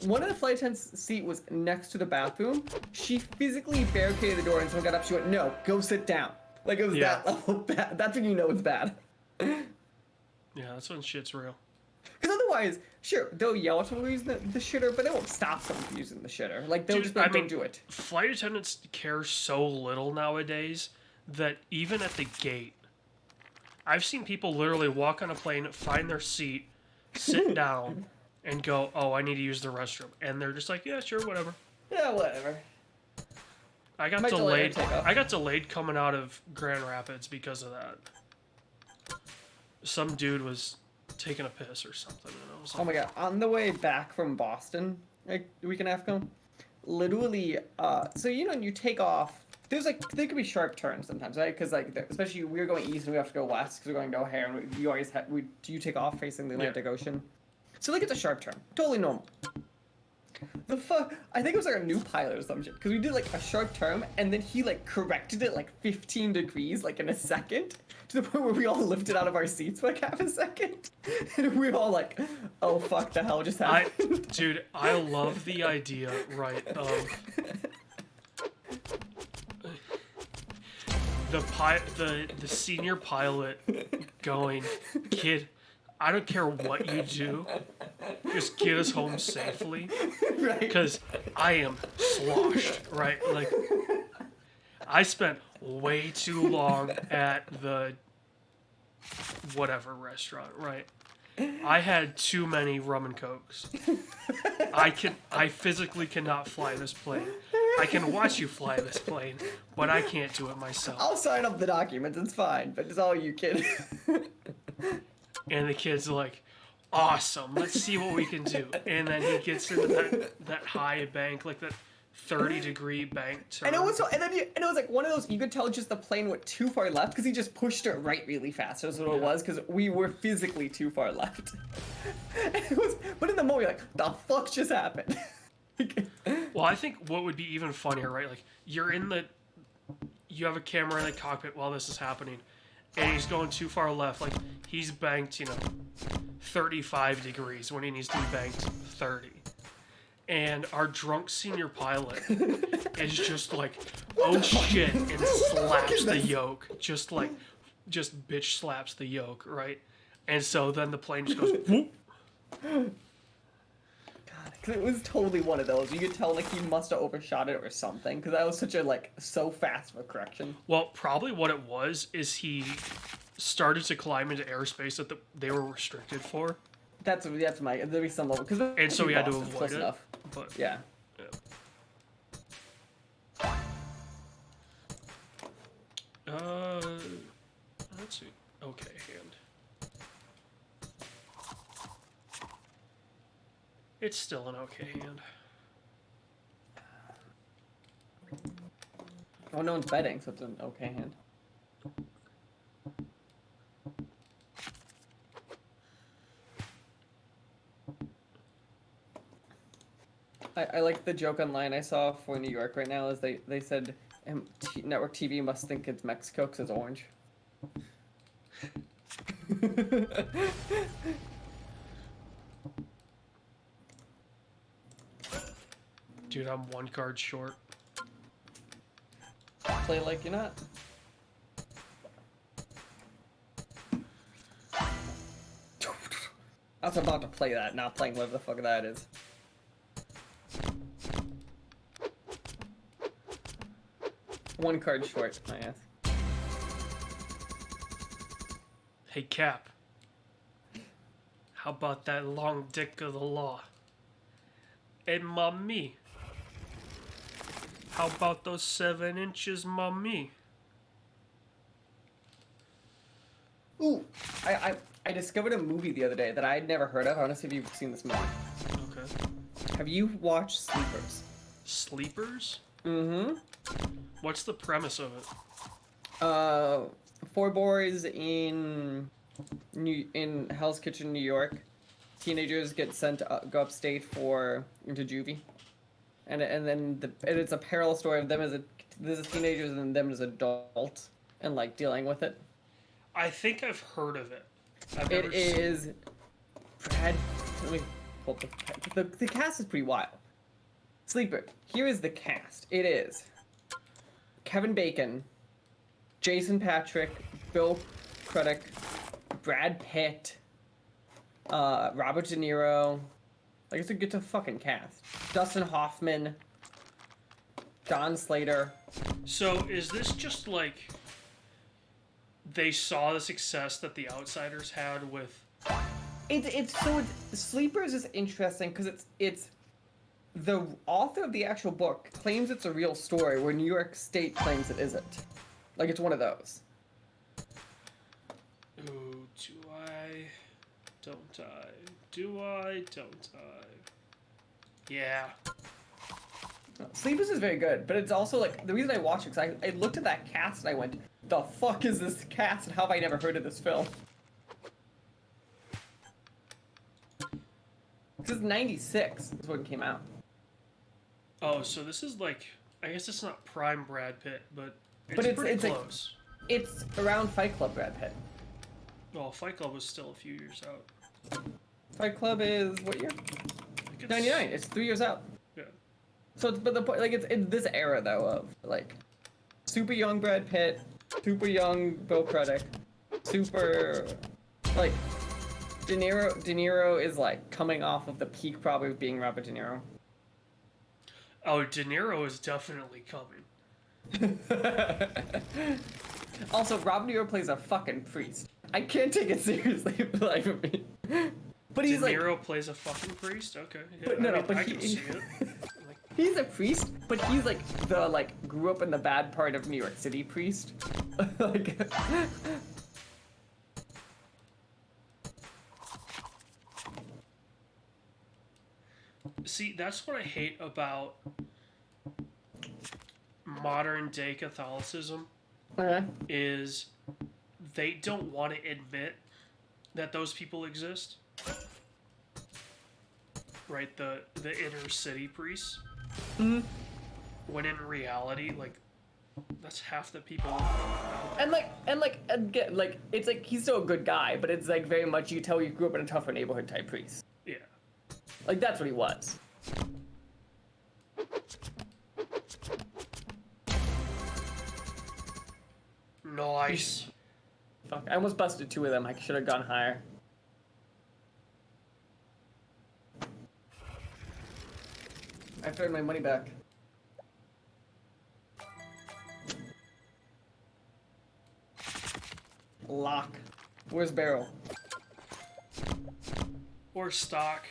One of the flight attendants' seat was next to the bathroom. She physically barricaded the door, and someone got up. She went, "No, go sit down." Like it was that level bad. That's when you know it's bad. Yeah, that's when shit's real. Because otherwise, sure, they'll yell at someone using the shitter, but they won't stop someone from using the shitter. Like they'll just be like, don't do it. Flight attendants care so little nowadays that even at the gate, I've seen people literally walk on a plane, find their seat, sit down, and go, "Oh, I need to use the restroom," and they're just like, "Yeah, sure, whatever." Yeah, whatever. I got delayed. I got delayed coming out of Grand Rapids because of that. Some dude was taking a piss or something, and I was like, "Oh my God!" On the way back from Boston, like a week and a half ago, literally. So you know, when you take off, there could be sharp turns sometimes, right? Because like, especially we were going east and we have to go west because we're going to O'Hare, and you always you take off facing the Atlantic Ocean. So like it's a sharp turn, totally normal. The fuck, I think it was like a new pilot or some shit, because we did like a sharp turn, and then he like corrected it like 15 degrees like in a second, to the point where we all lifted out of our seats for like half a second, and we were all like, oh fuck, the hell just happened? Dude, I love the idea, right, of the senior pilot going, "Kid, I don't care what you do, just get us home safely, Right. because I am sloshed," right? Like, I spent way too long at the whatever restaurant, right? I had too many rum and cokes. I physically cannot fly this plane. I can watch you fly this plane, but I can't do it myself. I'll sign up the documents, it's fine, but it's all you, kid. And the kid's like, "Awesome, let's see what we can do." And then he gets into that high bank, like that 30-degree bank turn. And it was like one of those, you could tell just the plane went too far left because he just pushed it right really fast. That's what it was, because we were physically too far left. But in the moment, you're like, the fuck just happened? Well, I think what would be even funnier, right? Like, you have a camera in the cockpit while this is happening, and he's going too far left. Like, he's banked, 35 degrees when he needs to be banked 30. And our drunk senior pilot is just like, "Oh shit," and slaps the yoke. Just bitch slaps the yoke, right? And so then the plane just goes, whoop. God, because it was totally one of those. You could tell, like, he must have overshot it or something, because that was such a, so fast of a correction. Well, probably what it was is he started to climb into airspace that they were restricted for. There'll be some level, and so we had to avoid it. Enough. But yeah. Let's see. Okay, hand. It's still an okay hand. Oh, no one's betting, so it's an okay hand. I like the joke online I saw for New York right now is they said network TV must think it's Mexico because it's orange. Dude, I'm 1 card short. Play like you're not. I was about to play that, not playing whatever the fuck that is. One card short, my ass. Hey, Cap. How about that long dick of the law? Hey, mommy. How about those 7 inches, mommy? Ooh, I discovered a movie the other day that I had never heard of. I want to see if you've seen this movie. Okay. Have you watched Sleepers? Sleepers? Mm-hmm. What's the premise of it? 4 boys in Hell's Kitchen, New York. Teenagers get sent to go upstate into juvie, and then it's a parallel story of them as teenagers and them as adults and like dealing with it. I think I've heard of it. It is Brad. Let me pull up the cast is pretty wild. Sleeper. Here is the cast. It is Kevin Bacon, Jason Patric, Bill Crudup, Brad Pitt, Robert De Niro. Like, it's a fucking cast. Dustin Hoffman, John Slater. So is this just like they saw the success that The Outsiders had with? Sleepers is interesting because it's the author of the actual book claims it's a real story where New York State claims it isn't. Like, it's one of those. Ooh, do I? Don't I? Do I? Don't I? Yeah. Sleepers is very good, but it's also like the reason I watched it because I looked at that cast and I went, the fuck is this cast and how have I never heard of this film? This is 96 is when it came out. Oh, so this is like, I guess it's not prime Brad Pitt, but it's pretty close. It's around Fight Club Brad Pitt. Well, Fight Club was still a few years out. Fight Club is what year? 99. It's 3 years out. Yeah. So, but the point, like, it's in this era though of like super young Brad Pitt, super young Bill Crudup, super like De Niro. De Niro is like coming off of the peak probably of being Robert De Niro. Oh, De Niro is definitely coming. Also, Robert De Niro plays a fucking priest. I can't take it seriously for the life of me. But he's De Niro plays a fucking priest. Okay. Yeah, but I can see it. Like, he's a priest, but he's like the grew up in the bad part of New York City priest. Like. See, that's what I hate about modern day Catholicism is they don't want to admit that those people exist. Right, the inner city priests. Mm-hmm. When in reality, like, that's half the people. And again, like it's like he's still a good guy, but it's like very much you tell he grew up in a tougher neighborhood type priest. Yeah. Like that's what he was. Nice. Fuck, I almost busted 2 of them. I should have gone higher. I turned my money back. Lock. Where's Barrel? Or stock.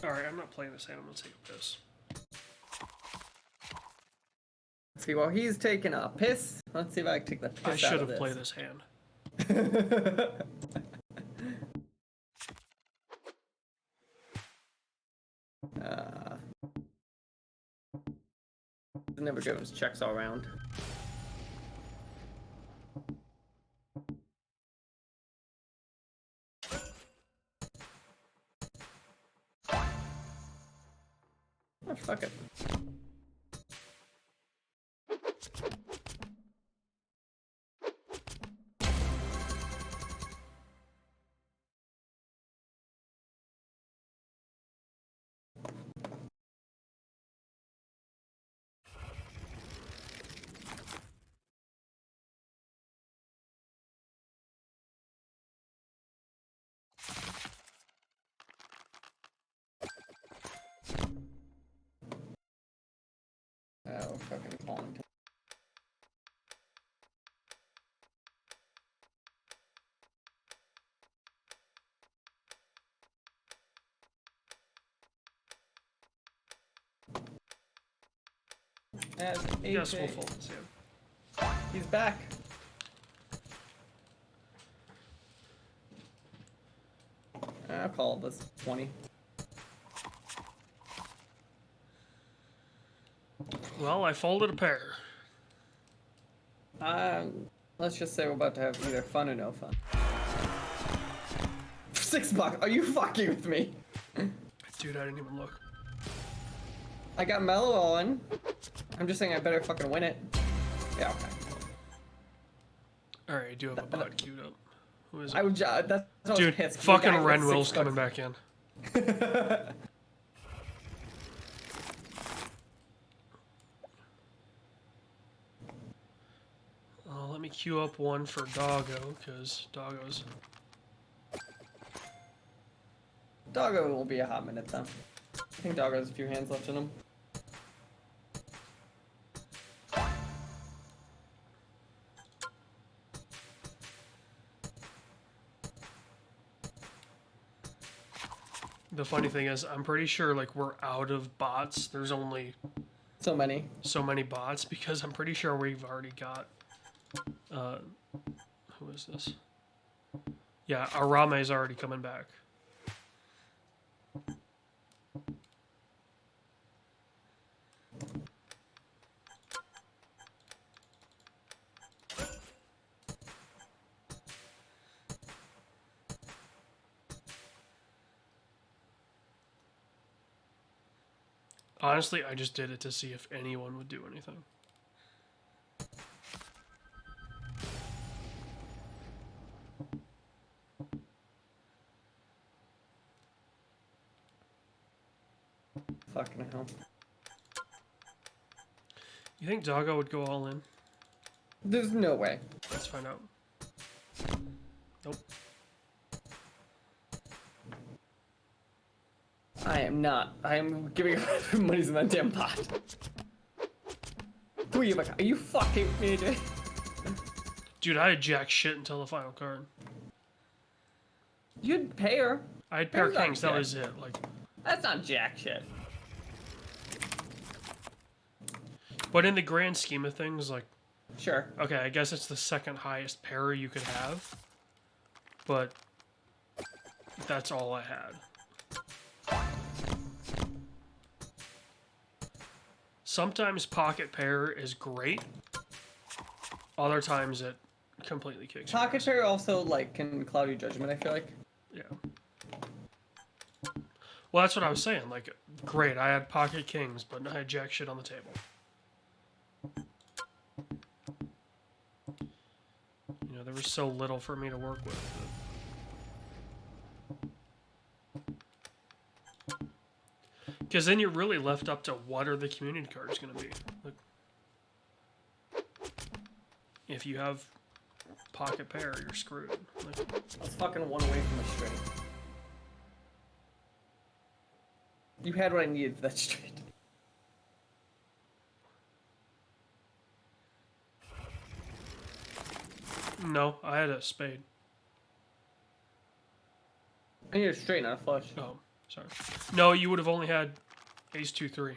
Alright, I'm not playing this hand. I'm gonna take a piss. See, while he's taking a piss, let's see if I can take the piss I out should of have this. played this hand. Never give us checks all around. much. Fuck it. Oh, fucking calling. As Yes, AJ. we'll fold this hand. He's back. I'll call this 20. Well, I folded a pair. Let's just say we're about to have either fun or no fun. $6. Are you fucking with me? Dude, I didn't even look. I got Mellow on. I'm just saying I better fucking win it. Yeah, okay. Alright, I do have a bot queued up. Who is I it? would. That's what I was Dude, pissed. fucking The guy Ren with Will's $6. coming back in. Let me queue up one for Doggo, because Doggo's... Doggo will be a hot minute though. I think Doggo has a few hands left in him. The funny thing is, I'm pretty sure, like, we're out of bots. There's only So many. so many bots, because I'm pretty sure we've already got... who is this? Yeah, Arame is already coming back. Honestly, I just did it to see if anyone would do anything. Fucking hell. You think Doggo would go all in? There's no way. Let's find out. Nope. I am not. I am giving money's in that damn pot. Are you fucking with me, AJ? Dude, I had jack shit until the final card. You'd pay her. I had pair Pair's not kings, that jack. was it. Like, That's not jack shit. but in the grand scheme of things, like, Sure. okay, I guess it's the second highest pair you could have, but that's all I had. Sometimes pocket pair is great. Other times it completely kicks your Pocket ass. pair also like can cloud your judgment. I feel like. Yeah. Well, that's what I was saying. Like, great, I had pocket kings, but I had jack shit on the table. You know, there was so little for me to work with. Because then you're really left up to what are the community cards going to be. Like, if you have pocket pair, you're screwed. Like, I was fucking one away from a straight. You had what I needed for that straight. no, I had a spade. I need a straight, not a flush. Oh, sorry. No, you would have only had ace 2-3.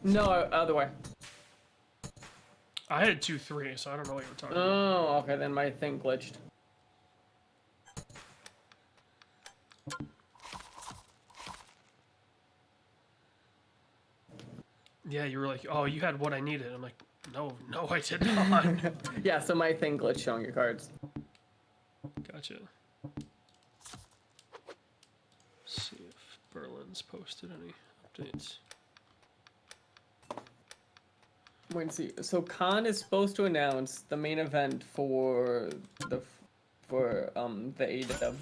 No, other way. I had 2-3, so I don't know what you were talking about. Oh, okay, then my thing glitched. Yeah, you were like, oh, you had what I needed. I'm like, no, I did not. Yeah, so my thing glitched showing your cards. Gotcha. See if Berlin's posted any updates. Wait and see. So Khan is supposed to announce the main event for the AEW.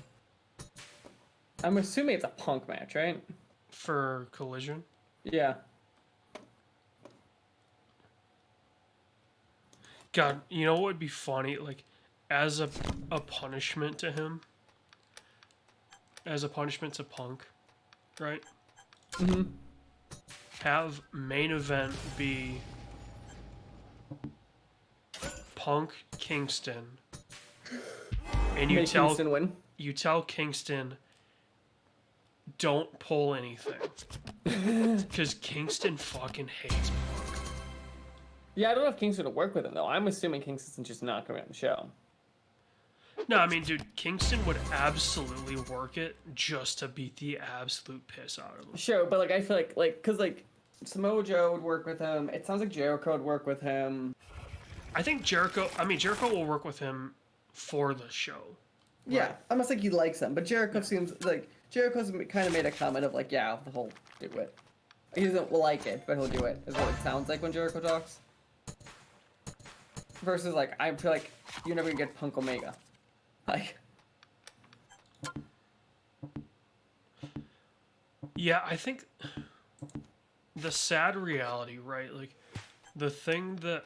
I'm assuming it's a Punk match, right? For Collision. Yeah. God, you know what would be funny? Like, as a punishment to him, as a punishment to Punk, right? Mm-hmm. Have main event be Punk Kingston, and Make Kingston win. you tell Kingston, don't pull anything, because Kingston fucking hates Punk. Yeah, I don't know if Kingston would work with him though. I'm assuming Kingston's just not coming on the show. No, I mean, dude, Kingston would absolutely work it just to beat the absolute piss out of him. Sure, but like I feel like cause like Samoa Joe would work with him. It sounds like Jericho would work with him. I think Jericho will work with him for the show. Yeah, Right. I must think he likes him, but Jericho seems like Jericho's kind of made a comment of like, yeah, he'll do it. He doesn't like it, but he'll do it. Is what it sounds like when Jericho talks. Versus like, I feel like you're never gonna get Punk Omega. Like, Yeah, I think the sad reality, right? Like the thing that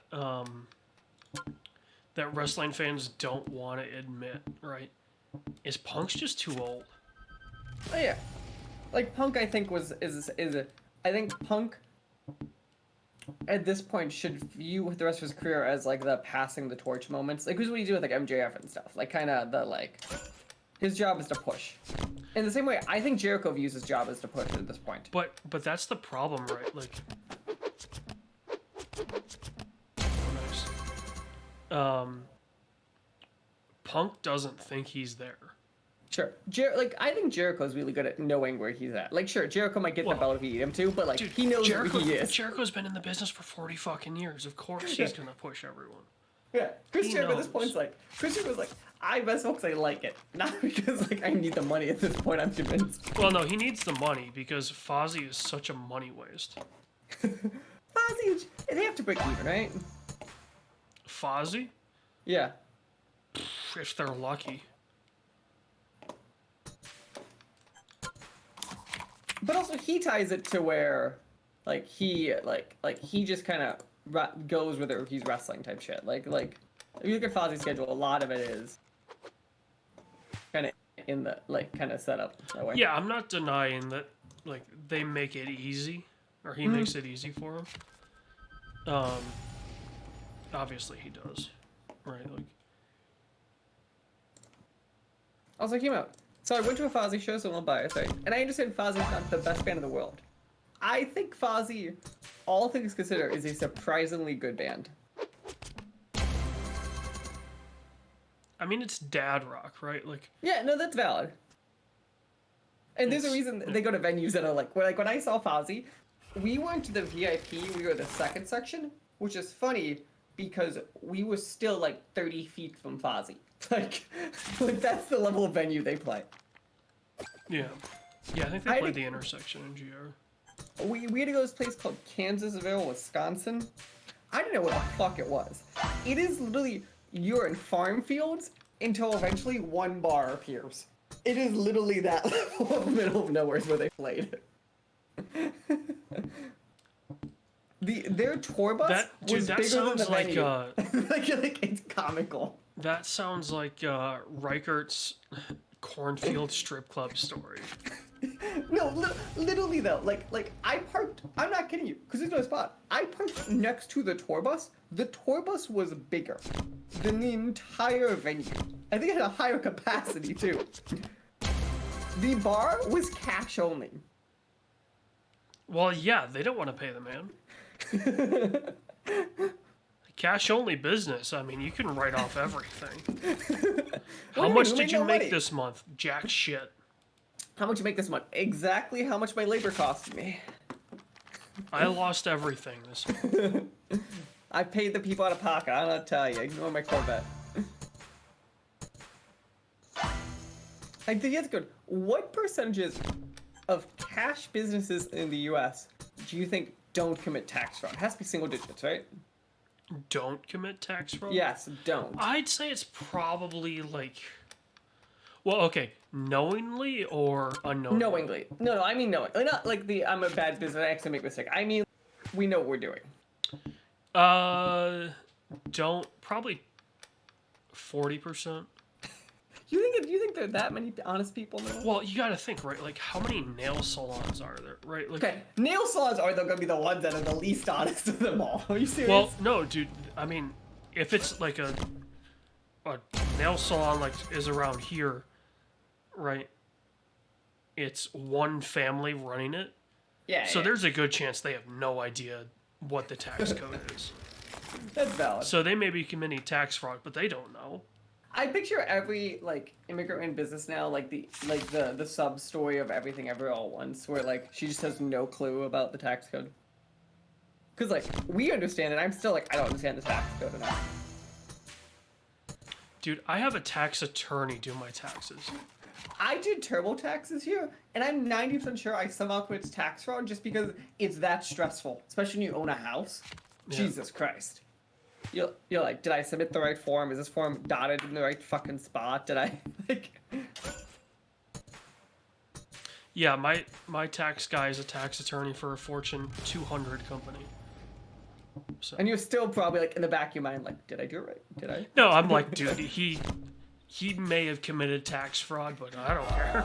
that wrestling fans don't want to admit, right? Is Punk's just too old. oh yeah, like Punk, I think I think Punk at this point should view the rest of his career as like the passing the torch moments. Like, who's what you do with like MJF and stuff. Like, kind of the like, his job is to push. In the same way, I think Jericho views his job as to push at this point. But that's the problem, right? Like, nice. Punk doesn't think he's there. Sure, I think Jericho's really good at knowing where he's at. Like, sure, Jericho might get Well, the belt if you need him to, but like Dude, he knows where he is. Jericho's been in the business for 40 fucking years. Of course he's gonna push everyone. Yeah, Chris He Jericho at this knows. point's like, Chris Jericho's like, I best because I like it, not because like I need the money at this point. I'm convinced. Well, no, he needs the money because Fozzy is such a money waste. Fozzy, they have to break even, right? Fozzy, Yeah. if they're lucky. But also he ties it to where, like he just kind of goes with it. He's wrestling type shit. Like if you look at Fozzy's schedule, a lot of it is kind of in the kind of set up that way. Yeah, I'm not denying that. Like they make it easy, or he makes it easy for him. Obviously he does, right? Like, Also came out. So I went to a Fozzy show, so I won't buy it, right? And I understand Fozzy's not the best band in the world. I think Fozzy, all things considered, is a surprisingly good band. I mean, it's dad rock, right? Like, Yeah, no, that's valid. And there's a reason they go to venues that are like when I saw Fozzy, we went to the VIP, we were the second section, which is funny because we were still like 30 feet from Fozzy. Like that's the level of venue they play. yeah, I think I they played think- the intersection in GR. We had to go to this place called Kansasville, Wisconsin. I didn't know what the fuck it was. It is literally, you're in farm fields until eventually one bar appears. It is literally that level of middle of nowhere is where they played. Their tour bus was that bigger than the sounds like venue. like it's comical. that sounds like Reichert's cornfield strip club story. No, literally though, like I parked. I'm not kidding you, because there's no spot. I parked next to the tour bus. The tour bus was bigger than the entire venue. I think it had a higher capacity too. The bar was cash only. Well, yeah, they don't want to pay the man. Cash only business. I mean, you can write off everything. How do you much mean? We did made you no make money. this month? Jack shit. How much you make this month? Exactly how much my labor cost me. I lost everything this month. I paid the people out of pocket. I don't know how to tell you. Ignore my Corvette. I think it's good. What percentages of cash businesses in the U.S. do you think don't commit tax fraud? It has to be single digits, right? don't commit tax fraud? Yes, don't. I'd say it's probably like, well, okay, knowingly or unknowingly? Knowingly. No, I mean knowing. Not like the I'm a bad business, I accidentally make a mistake. I mean, we know what we're doing. Don't, probably 40%. You think there are that many honest people now? Well, you gotta think, right? Like, how many nail salons are there, right? Like, Okay, nail salons are gonna be the ones that are the least honest of them all. Are you serious? well, no, dude. I mean, if it's like a nail salon like is around here, right? It's one family running it, yeah. so yeah. there's a good chance they have no idea what the tax code is. That's valid. So they may be committing tax fraud, but they don't know. I picture every like immigrant in business now, like the sub story of Everything Ever All at Once, where like she just has no clue about the tax code. Cause like we understand it, I'm still like I don't understand the tax code enough. Dude, I have a tax attorney do my taxes. I did TurboTaxes here, and I'm 90% sure I somehow committed tax fraud just because it's that stressful, especially when you own a house. Yeah. Jesus Christ. You're like, did I submit the right form? Is this form dotted in the right fucking spot? Did I like? Yeah, my tax guy is a tax attorney for a Fortune 200 company. So. And you're still probably like in the back of your mind, like, did I do it right? Did I? No, I'm like, dude, he may have committed tax fraud, but I don't care.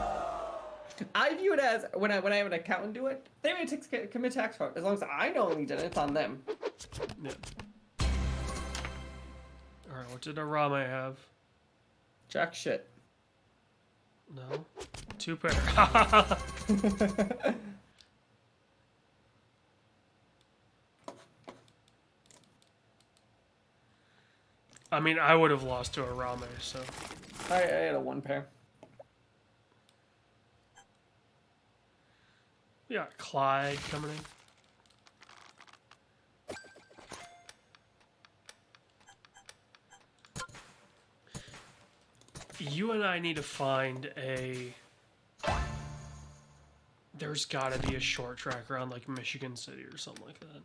I view it as when I have an accountant do it, they may commit tax fraud. As long as I know he did it, it's on them. Yeah. All right, what did Arame have? Jack shit. No, 2 pair. I mean, I would have lost to Arame, so. I had a 1 pair. We got Clyde coming in. You and I need to find a. There's gotta be a short track around like Michigan City or something like that.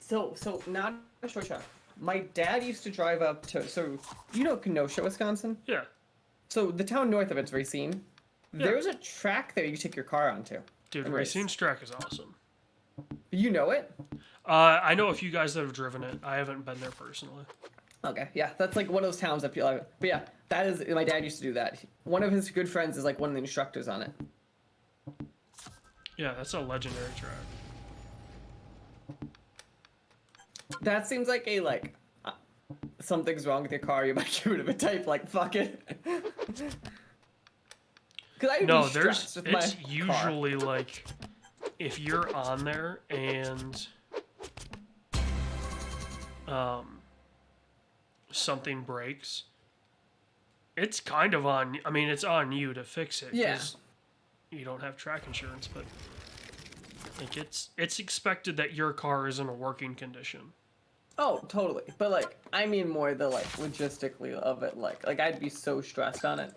So not a short shot. My dad used to drive up to Kenosha, Wisconsin. Yeah. So the town north of it's Racine. Yeah. There's a track there you can take your car onto. Dude, and race. Racine's track is awesome. You know it? I know a few guys that have driven it. I haven't been there personally. Okay, yeah, that's like one of those towns that people. But yeah, that is my dad used to do that. One of his good friends is like one of the instructors on it. Yeah, that's a legendary track. That seems like a something's wrong with your car. You might get rid of a type like fuck it. No, it's usually like if you're on there and something breaks, it's kind of on. I mean, it's on you to fix it. Yeah. You don't have track insurance, but like it's expected that your car is in a working condition. Oh, totally. But like, I mean more the like logistically of it. Like I'd be so stressed on it.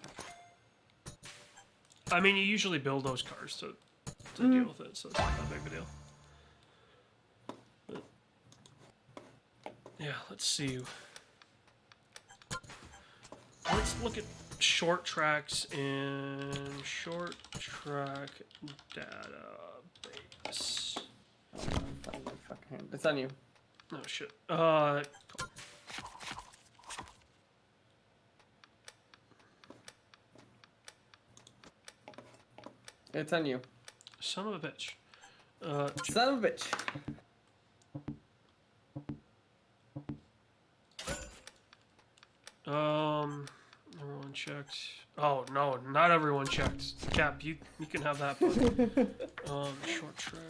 I mean, you usually build those cars to deal with it, so it's not that big of a deal. But, yeah, let's see. Let's look at short tracks in short track database. It's on you. Oh shit. It's on you. Son of a bitch. Son of a bitch. Everyone checked. Oh no, not everyone checked. Cap, you can have that. But, short track.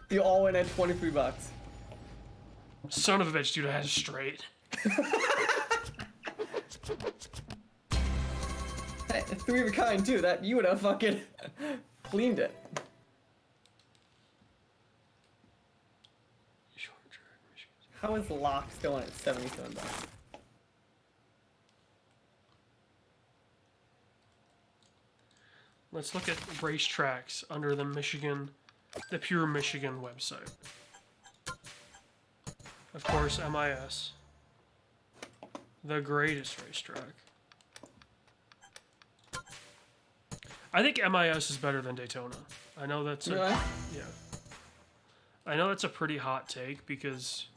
The all in at $23. Son of a bitch, dude, I had it straight. Hey, 3 of a kind too. That you would have fucking cleaned it. Short track, Michigan. How is the lock still on at $77? let's look at racetracks under the Pure Michigan website. Of course, MIS, the greatest racetrack. I think MIS is better than Daytona. I know that's Really? yeah. I know that's a pretty hot take because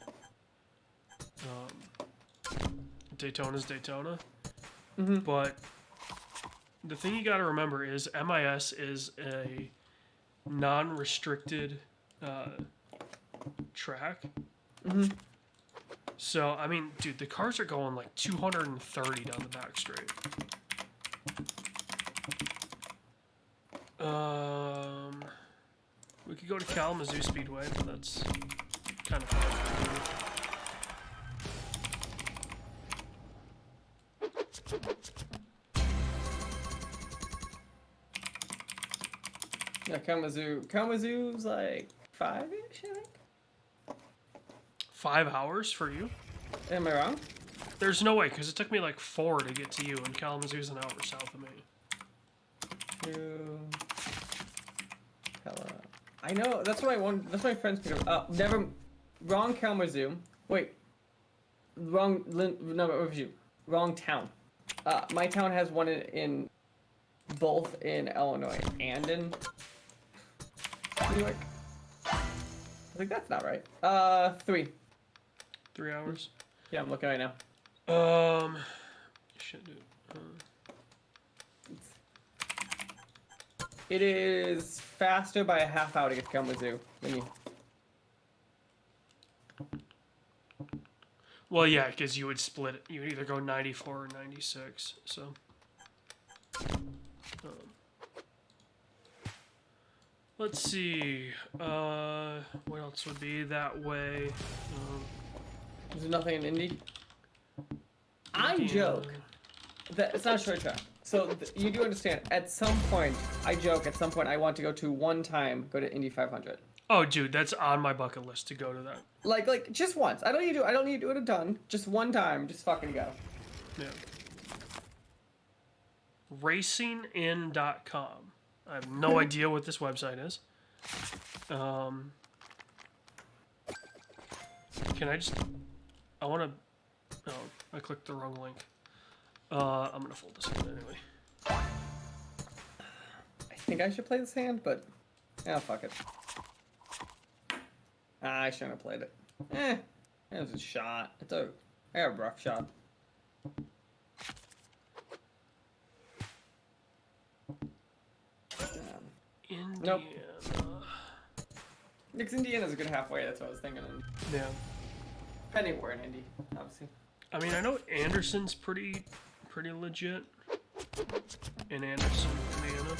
Daytona's Daytona. But the thing you got to remember is MIS is a non-restricted track. So, I mean, dude, the cars are going like 230 down the back straight. We could go to Kalamazoo Speedway, but that's kind of hard to do. Yeah, Kalamazoo's like 5-ish, I think. 5 hours for you? Am I wrong? There's no way, because it took me like 4 to get to you, and Kalamazoo's an hour south of me. I know, that's what that's my friends pick up. Wrong Kalamazoo. Wait. Wrong town. My town has one in both in Illinois and in New York. I think that's not right. 3. 3 hours? Yeah, I'm looking right now. Shit, dude. It is faster by a half hour to get to Kalamazoo than you. Well, yeah, because you would split it. You would either go 94 or 96, so... let's see. What else would be that way? There's nothing in Indy? I Indiana. joke that it's not a short track. So you do understand, at some point, I want to go to Indy 500. Oh, dude, that's on my bucket list to go to that. Like just once. I don't need to do it a ton. Just one time, just fucking go. Yeah. Racingin.com. I have no idea what this website is. Can I just... I want to... Oh, I clicked the wrong link. I'm going to fold this in anyway. I think I should play this hand, but... yeah, fuck it. I shouldn't have played it. It was a shot. I got a rough shot. Indiana. Nope. Because Indiana's a good halfway, that's what I was thinking. Yeah. Anywhere in Indy, obviously. I mean, I know Anderson's pretty legit. In Anderson, Indiana.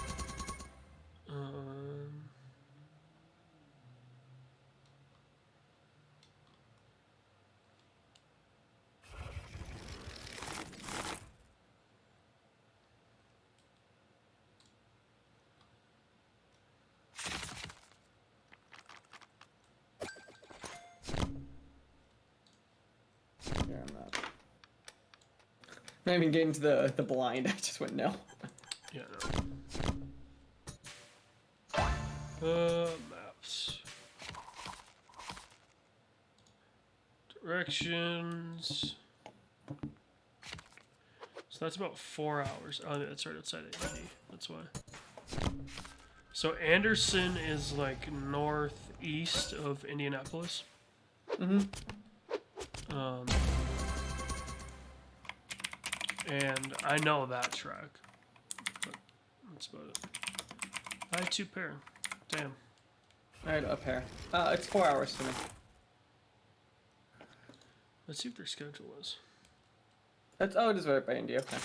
Not even getting to the blind, I just went no. Yeah, no. Maps. Directions. So that's about 4 hours. Oh, that's right outside of Indy. That's why. So Anderson is like northeast of Indianapolis. And I know that track. But that's about it. I had 2 pair. Damn. I had a pair. It's 4 hours to me. Let's see what their schedule is. It is right by Indy, okay.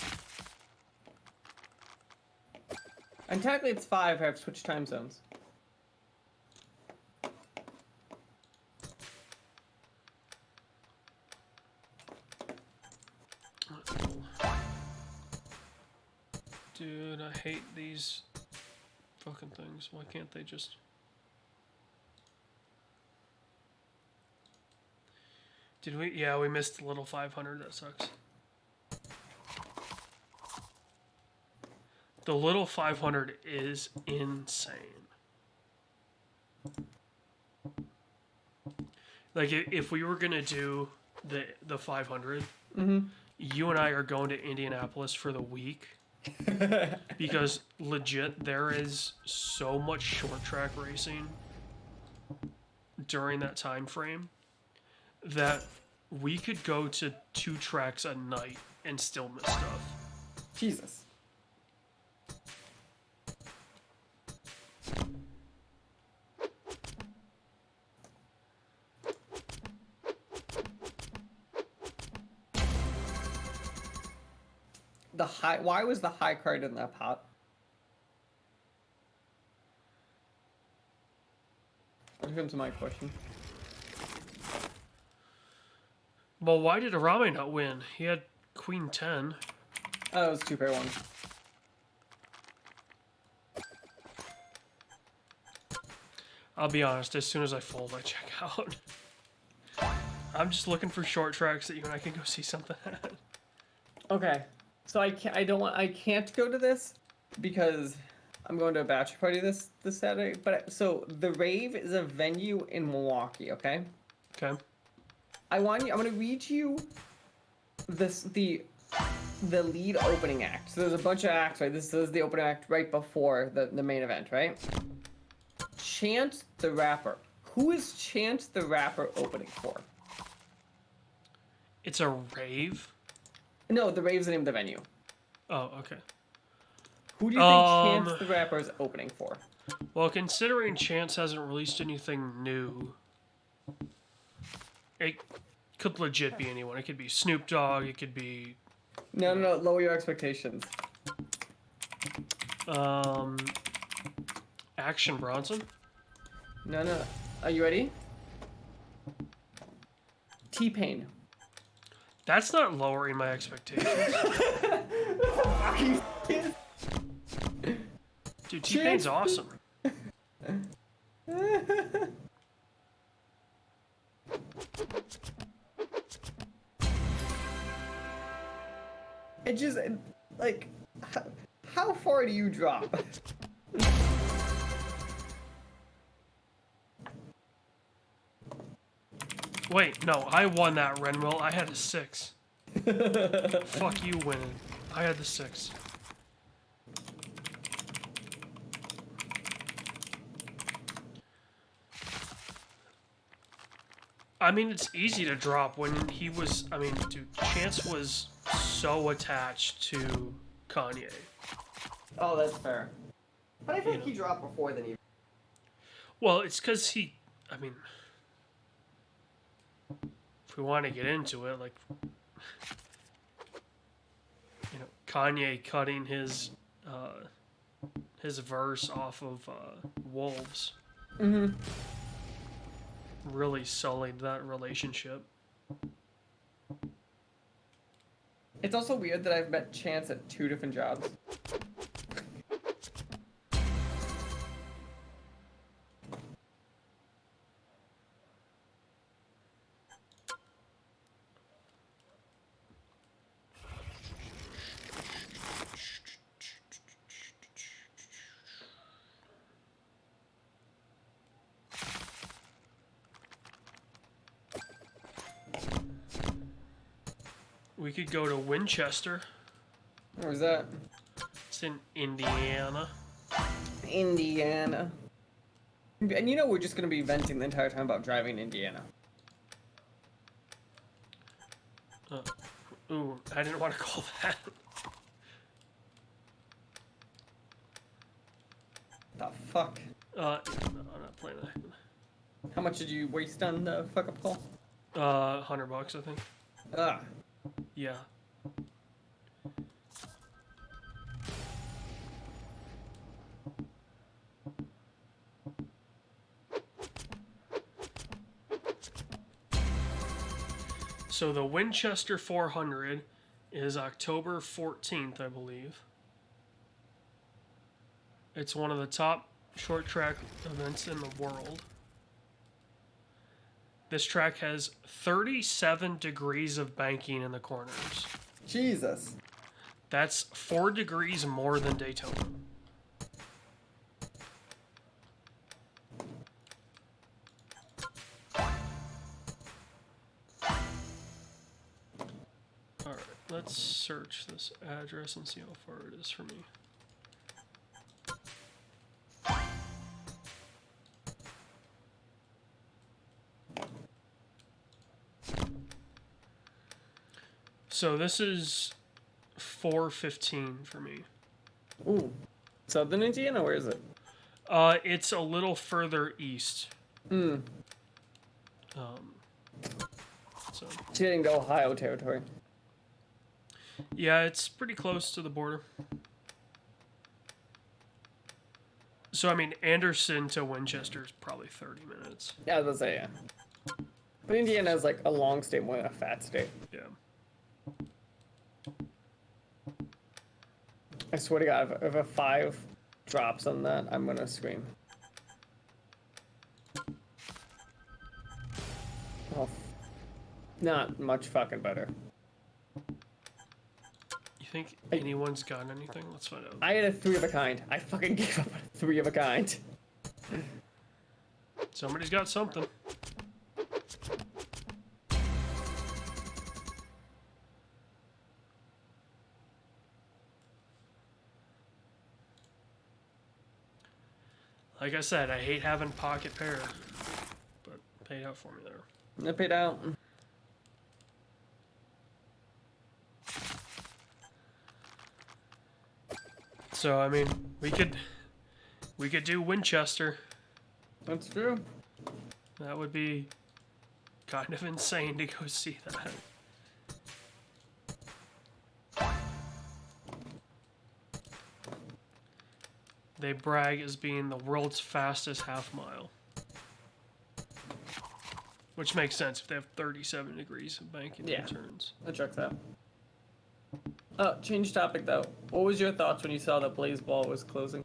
And technically it's 5 if I've switched time zones. Dude, I hate these fucking things. Why can't they just... Did we? Yeah, we missed the little 500. That sucks. The little 500 is insane. Like if we were gonna do the 500, you and I are going to Indianapolis for the week because legit there is so much short track racing during that time frame that we could go to 2 tracks a night and still miss stuff. Jesus. Why was the high card in that pot? Here comes my question. Well, why did Arame not win? He had Queen 10. Oh, it was 2 pair 1. I'll be honest, as soon as I fold, I check out. I'm just looking for short tracks that you and I can go see something at. Okay. So I can't go to this because I'm going to a bachelor party this Saturday. But so the Rave is a venue in Milwaukee, okay? Okay. I'm gonna read you the lead opening act. So there's a bunch of acts, right? This is the opening act right before the main event, right? Chance the Rapper. Who is Chance the Rapper opening for? It's a rave? No, the Rave's the name of the venue. Oh, okay. Who do you think Chance the Rapper is opening for? Well, considering Chance hasn't released anything new, it could legit be anyone. It could be Snoop Dogg. It could be... No, lower your expectations. Action Bronson? No. Are you ready? T-Pain. That's not lowering my expectations. Dude, T-Pain's awesome. It just, like, how far do you drop? Wait, no, I won that, Renwell. I had a 6. Fuck you winning. I had the 6. I mean, it's easy to drop when he was... I mean, dude, Chance was so attached to Kanye. Oh, that's fair. But I think he dropped before then. Well, it's because he... I mean... If we want to get into it, like... You know, Kanye cutting his verse off of Wolves. Mm-hmm. Really sullied that relationship. It's also weird that I've met Chance at 2 different jobs. We could go to Winchester. Where's that? It's in Indiana. Indiana. And you know we're just going to be venting the entire time about driving to Indiana. Ooh, I didn't want to call that. The fuck? No, I'm not playing that. How much did you waste on the fuck up call? $100, I think. Ah. Yeah. So the Winchester 400 is October 14th, I believe. It's one of the top short track events in the world. This track has 37 degrees of banking in the corners. Jesus. That's 4 degrees more than Daytona. Alright, let's search this address and see how far it is from me. So this is 4:15 for me. Ooh. Southern Indiana, where is it? It's a little further east. Hmm. So It's getting to Ohio territory. yeah, it's pretty close to the border. So I mean, Anderson to Winchester is probably 30 minutes. Yeah, I was gonna say, yeah. But Indiana is like a long state more than a fat state. Yeah. I swear to God, if a 5 drops on that, I'm gonna scream. Oh, not much fucking better. You think anyone's got anything? Let's find out. I had a 3 of a kind. I fucking gave up a 3 of a kind. Somebody's got something. Like I said, I hate having pocket pair, but paid out for me there. Nip it out. So I mean, we could do Winchester. That's true. That would be kind of insane to go see that. They brag as being the world's fastest half mile. Which makes sense if they have 37 degrees of banking Yeah. turns. That checks out. Oh, change topic though. What was your thoughts when you saw that Blaze Ball was closing?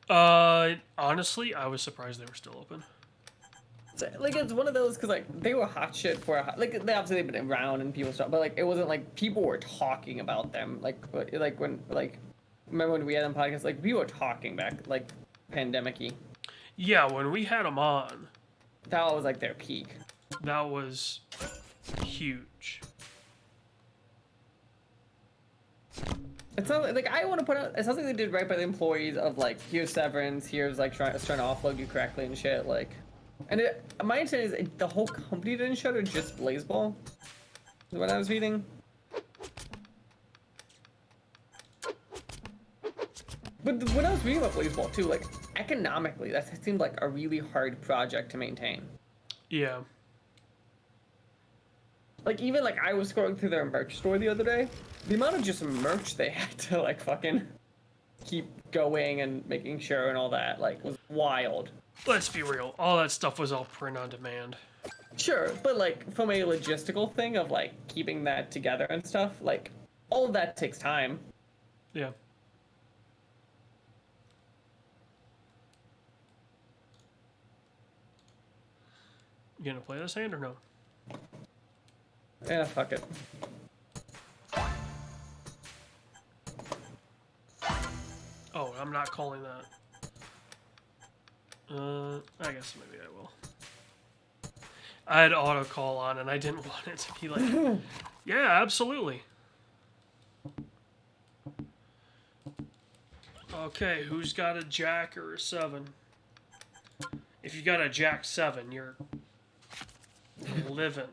Honestly, I was surprised they were still open. So, like, it's one of those, because, like, they were hot shit for a hot, like, they obviously they've been around and people stuff, but, like, it wasn't like people were talking about them. Like when, like, remember when we had them podcasts, like, we were talking back, like, pandemic-y. Yeah, when we had them on, That was, like, their peak. that was huge. It sounds like I want to put out. It sounds like they did right by the employees of like, here's severance, here's like trying to offload you correctly and shit. Like, and my understanding is the whole company didn't shut or just Blazeball. Is what I was reading. But when I was reading about Blazeball too, like economically, that seemed like a really hard project to maintain. Yeah. Like, even, like, I was scrolling through their merch store the other day. The amount of just merch they had to, like, fucking keep going and making sure and all that, like, was wild. Let's be real. All that stuff was all print on demand. Sure, but, like, from a logistical thing of, like, keeping that together and stuff, like, all of that takes time. Yeah. You gonna play this hand or no? Yeah, fuck it. Oh, I'm not calling that. I guess maybe I will. I had auto call on and I didn't want it to be like, yeah, absolutely. Okay, who's got a jack or a 7? If you got a jack 7, you're living.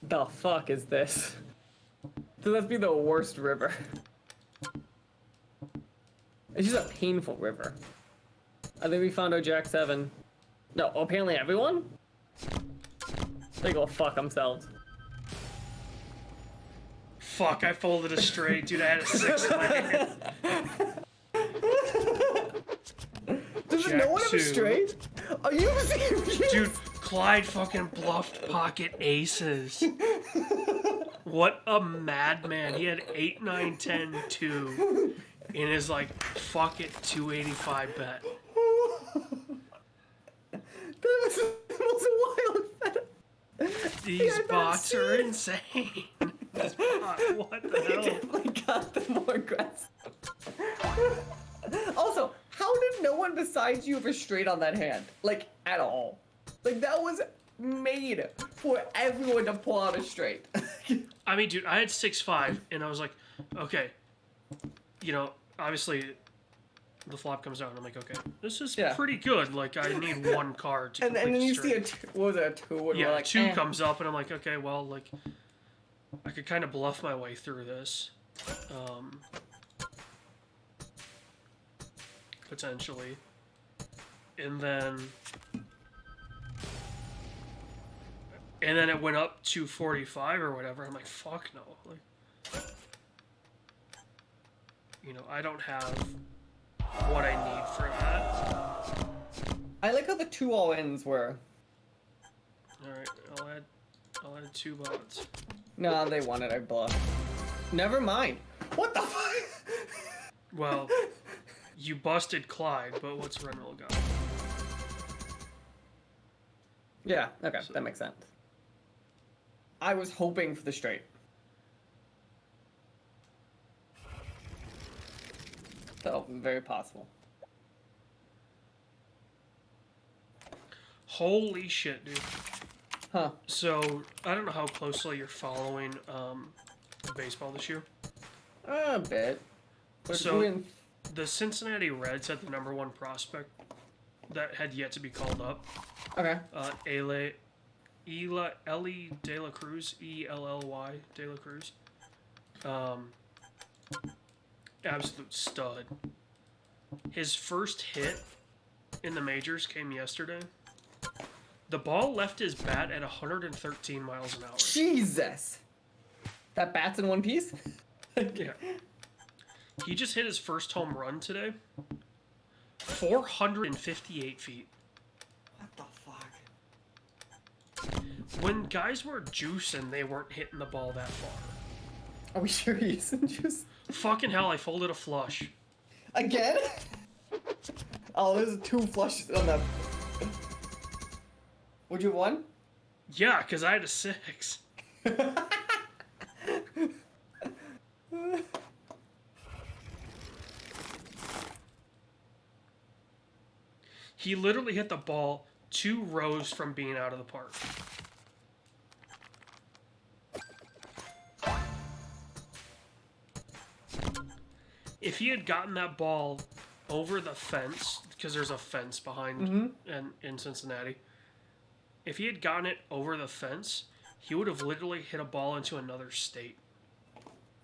The fuck is this? This must be the worst river. It's just a painful river. I think we found our Jack 7. No, apparently everyone? They go fuck themselves. Fuck, I folded a straight, dude. I had a 6 in my hand. Does Jack no one have a 2. straight? Are you serious? Dude, Clyde fucking bluffed pocket aces. What a madman. He had 8, 9, 10, 2 in his, like, fuck it, 285 bet. That was the most wild. These I've not bots are seen. insane. What the hell? Definitely got them more aggressive. Also, how did no one besides you ever straight on that hand? Like, at all. Like, that was made for everyone to pull out a straight. I mean, dude, I had 6-5, and I was like, okay, obviously, the flop comes out, and I'm like, okay, this is pretty good. Like, I need one card to complete and then you straight. see what was it, a 2? And Yeah, we're like, 2 comes up, and I'm like, okay, well, like, I could kind of bluff my way through this. Potentially. And then it went up to 45 or whatever. I'm like, fuck no. Like, I don't have what I need for that. I like how the 2 all-ins were. Alright, I'll add 2 bots. No, they won it, I bluffed. Never mind. What the fuck? Well, you busted Clyde, but what's Renwell got? Yeah, okay, that makes sense. I was hoping for the straight. So, very possible. Holy shit, dude. Huh. So, I don't know how closely you're following baseball this year. A bit. We're So, doing... the Cincinnati Reds had the #1 prospect that had yet to be called up. Okay. Ellie De La Cruz, Elly De La Cruz. Absolute stud. His first hit in the majors came yesterday. The ball left his bat at 113 miles an hour. Jesus! That bat's in one piece? Yeah. He just hit his first home run today. 458 feet. What the fuck? When guys were juicing, they weren't hitting the ball that far. Are we sure he isn't just... Fucking hell, I folded a flush. Again? Oh, there's 2 flushes on that. Would you have won? Yeah, because I had a 6. He literally hit the ball 2 rows from being out of the park. If he had gotten that ball over the fence, because there's a fence behind in Cincinnati, if he had gotten it over the fence, he would have literally hit a ball into another state.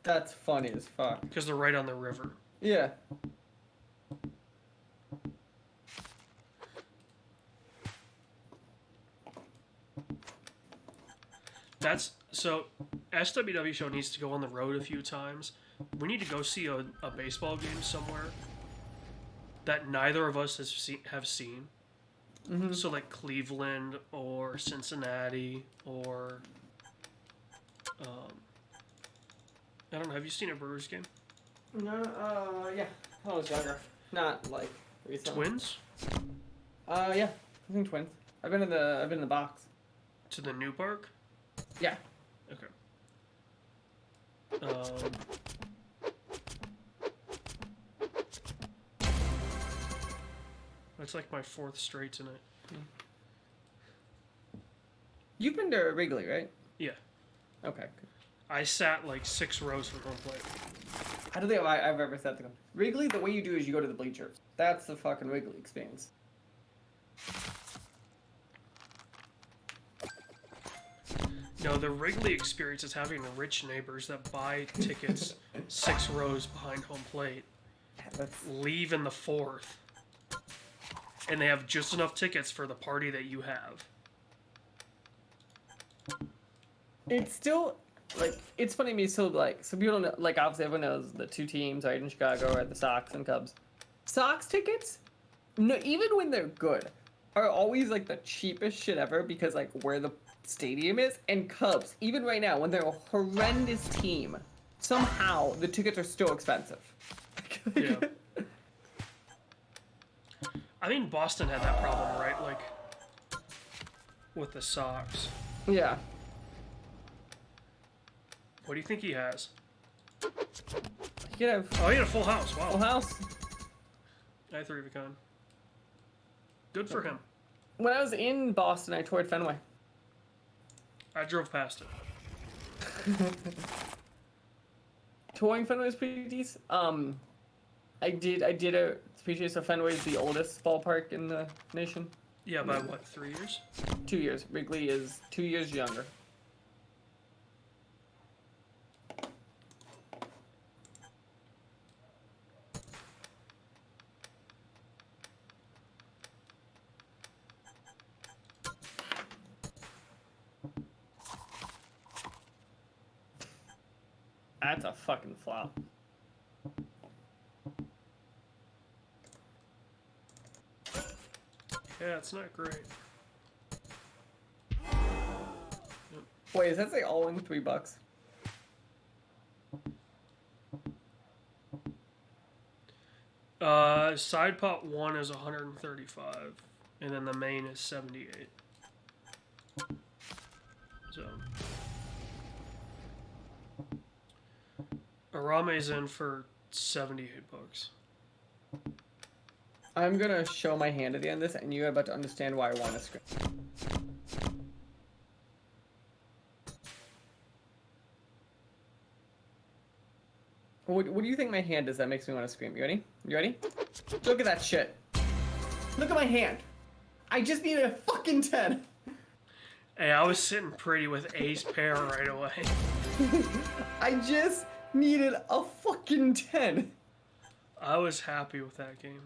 That's funny as fuck. Because they're right on the river. Yeah. So SWW show needs to go on the road a few times. We need to go see a baseball game somewhere that neither of us have seen. Mm-hmm. So like Cleveland or Cincinnati or I don't know. Have you seen a Brewers game? No, yeah. When I was younger. Not like recently. Twins? Yeah. I think Twins. I've been in the box. To the new park? Yeah. Okay. That's like my 4th straight tonight. You've been to Wrigley, right? Yeah. Okay. I sat like 6 rows from home plate. I don't think I've ever said to them. Wrigley, the way you do is you go to the bleachers. That's the fucking Wrigley experience. No, the Wrigley experience is having rich neighbors that buy tickets 6 rows behind home plate, leave in the 4th, and they have just enough tickets for the party that you have. It's still, like, it's funny to me, so people don't know, like, obviously everyone knows the 2 teams, right, in Chicago, are the Sox and Cubs. Sox tickets, no, even when they're good, are always, like, the cheapest shit ever, because, like, where the stadium is, and Cubs, even right now, when they're a horrendous team, somehow the tickets are still expensive. Yeah. I mean, Boston had that problem, right? Like, with the Sox. Yeah. What do you think he has? You could have Oh, he had a full house. Wow. full house. I 3 of a kind. Good for him. When I was in Boston, I toured Fenway. I drove past it. Touring Fenway is pretty decent. I did appreciate so Fenway is the oldest ballpark in the nation. Yeah, by what, 3 years? 2 years. Wrigley is 2 years younger. That's a fucking flop. Yeah, it's not great. Wait, is that say all in $3? Side pot 1 is 135, and then the main is 78. So, Arame's in for $78. I'm gonna show my hand at the end of this, and you're about to understand why I want to scream. What do you think my hand is that makes me want to scream? You ready? You ready? Look at that shit. Look at my hand. I just needed a fucking 10. Hey, I was sitting pretty with ace pair right away. I just needed a fucking 10. I was happy with that game.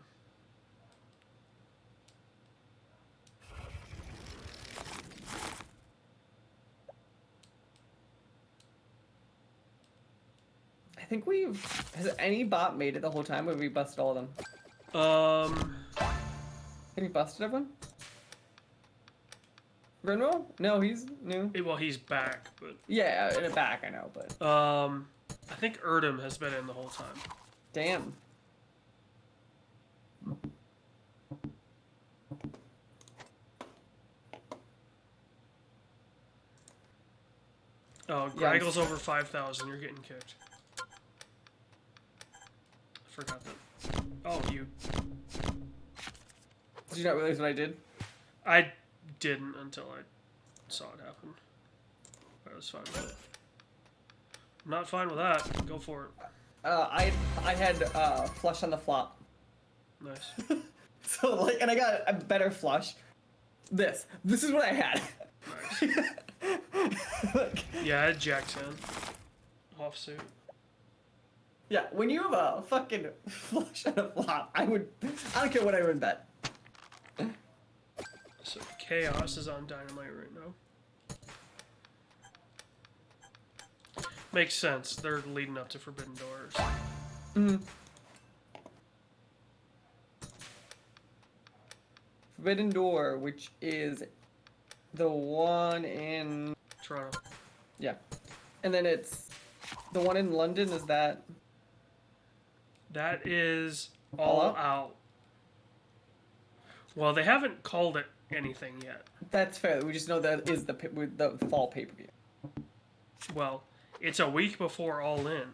I think has any bot made it the whole time, or have we busted all of them? Have we busted everyone? Renro? No, he's new. Well, he's back, but Yeah, in the back, I know, but I think Erdem has been in the whole time. damn. Oh, Yeah, Graggle's over 5,000. You're getting kicked. I forgot that. Oh, you. Did you not realize what I did? I didn't until I saw it happen. I was fine with it. I'm not fine with that. Go for it. I had flush on the flop. Nice. So like, and I got a better flush. This is what I had. Nice. Like, Yeah, I had Jack 10. Offsuit. yeah, when you have a fucking flush on a flop, I don't care what I would bet. So Chaos is on Dynamite right now. Makes sense. They're leading up to Forbidden Doors. Forbidden Door, which is the one in Toronto. yeah, and then it's the one in London. Is that That is All all Out? out. Well, they haven't called it anything yet. that's fair? We just know that is the fall pay per view. Well, it's a week before All In.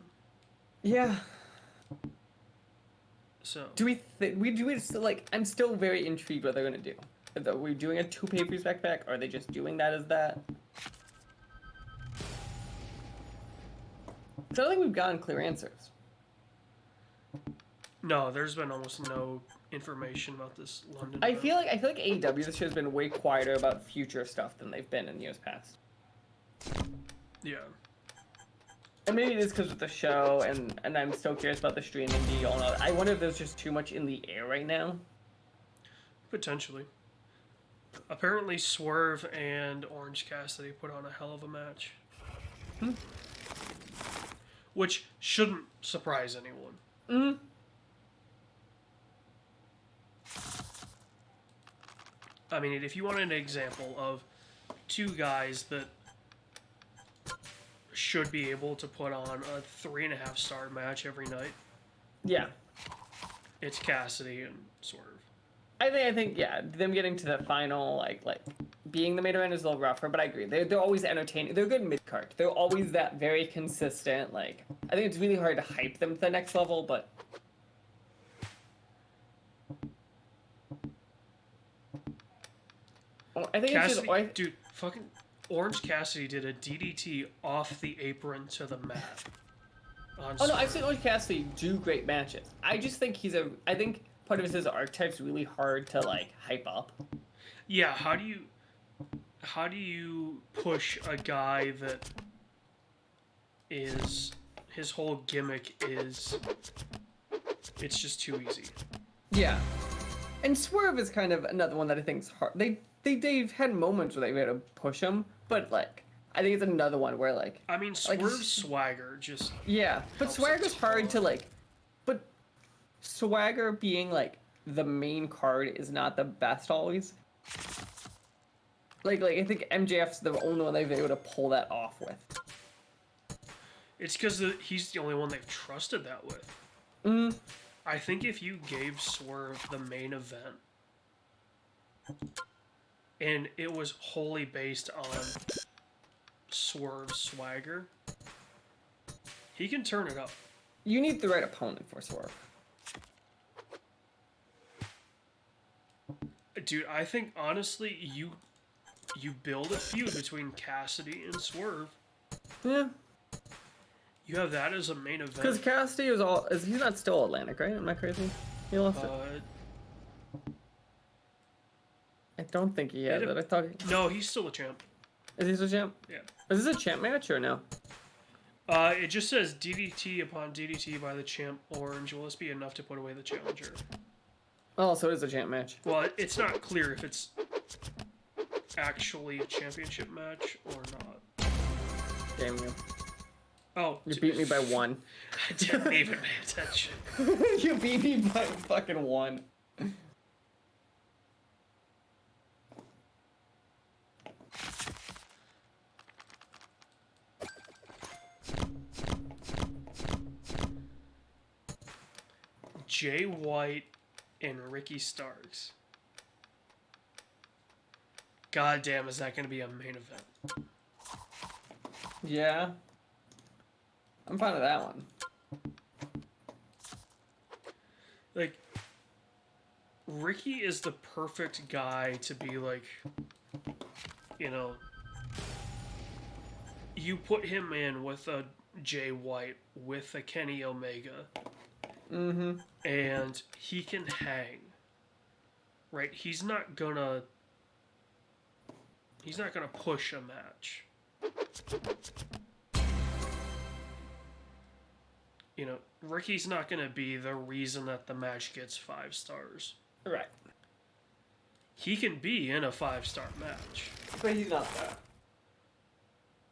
Yeah. So Do we still like? I'm still very intrigued what they're gonna do. Are we doing a 2 pay-per-views back? Or are they just doing that as that? So I don't think we've gotten clear answers. no, there's been almost no information about this London. I feel like AEW this year has been way quieter about future stuff than they've been in years past. Yeah. And maybe it is because of the show, and I'm still curious about the streaming deal. And all that. I wonder if there's just too much in the air right now. Potentially. Apparently, Swerve and Orange Cassidy put on a hell of a match. Which shouldn't surprise anyone. Mm-hmm. I mean, if you want an example of 2 guys that should be able to put on a 3.5-star match every night, Yeah. it's Cassidy and Swerve. I think yeah, them getting to the final like being the main event is a little rougher, but I agree. They're always entertaining. They're good mid card. They're always that very consistent. Like, I think it's really hard to hype them to the next level, but. I think Cassidy, it's just. dude, fucking Orange Cassidy did a DDT off the apron to the mat. Oh no, I've seen Orange Cassidy do great matches. I just think I think part of his archetype's really hard to like hype up. Yeah, how do you push a guy that is his whole gimmick is it's just too easy. Yeah, and Swerve is kind of another one that I think is hard. They've had moments where they've had to push him, but like I think it's another one where like I mean, Swerve's swagger just yeah, but Swagger's hard to like, but Swagger being like the main card is not the best always. Like I think MJF's the only one they've been able to pull that off with. It's because he's the only one they've trusted that with. I think if you gave Swerve the main event and it was wholly based on Swerve's swagger, he can turn it up. You need the right opponent for Swerve. Dude, I think honestly you build a feud between Cassidy and Swerve. Yeah. You have that as a main event. Because Cassidy he's not still Atlantic, right? Am I crazy? He lost it. I don't think he has it. I thought No, he's still a champ. Is he still champ? Yeah. Is this a champ match or no? It just says DDT upon DDT by the champ Orange. Will this be enough to put away the challenger? Oh, so it is a champ match. Well, it's not clear if it's actually a championship match or not. Damn you. Oh. You beat me by 1. I didn't even pay attention. You beat me by fucking 1. Jay White and Ricky Starks. God damn, is that going to be a main event? Yeah. I'm fine with that one. Like, Ricky is the perfect guy to be like, you know, you put him in with a Jay White, with a Kenny Omega, and he can hang. Right? He's not gonna push a match. You know, Ricky's not going to be the reason that the match gets 5 stars. Right. He can be in a 5-star match. But he's not that.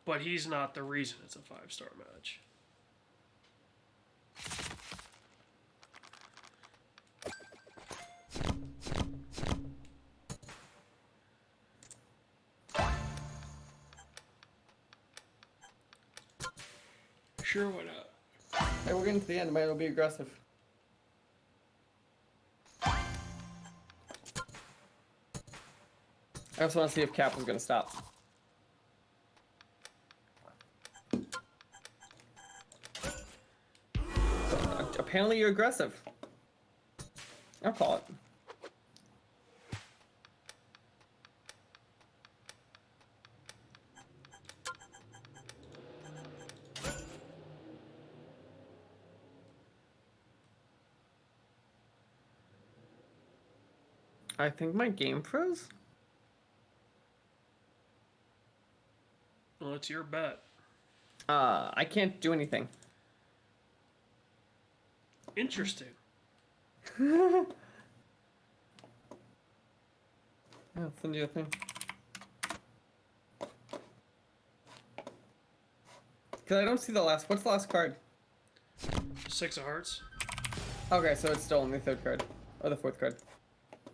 But he's not the reason it's a 5-star match. Sure, why not? Hey, we're getting to the end. Might as well be aggressive. I also want to see if Cap was going to stop. Apparently you're aggressive. I'll call it. I think my game froze. Well, it's your bet. I can't do anything. Interesting. Yeah, I'll send you a thing. Cause I don't see the last. What's the last card? 6 of Hearts. Okay, so it's still on the 3rd card or the 4th card.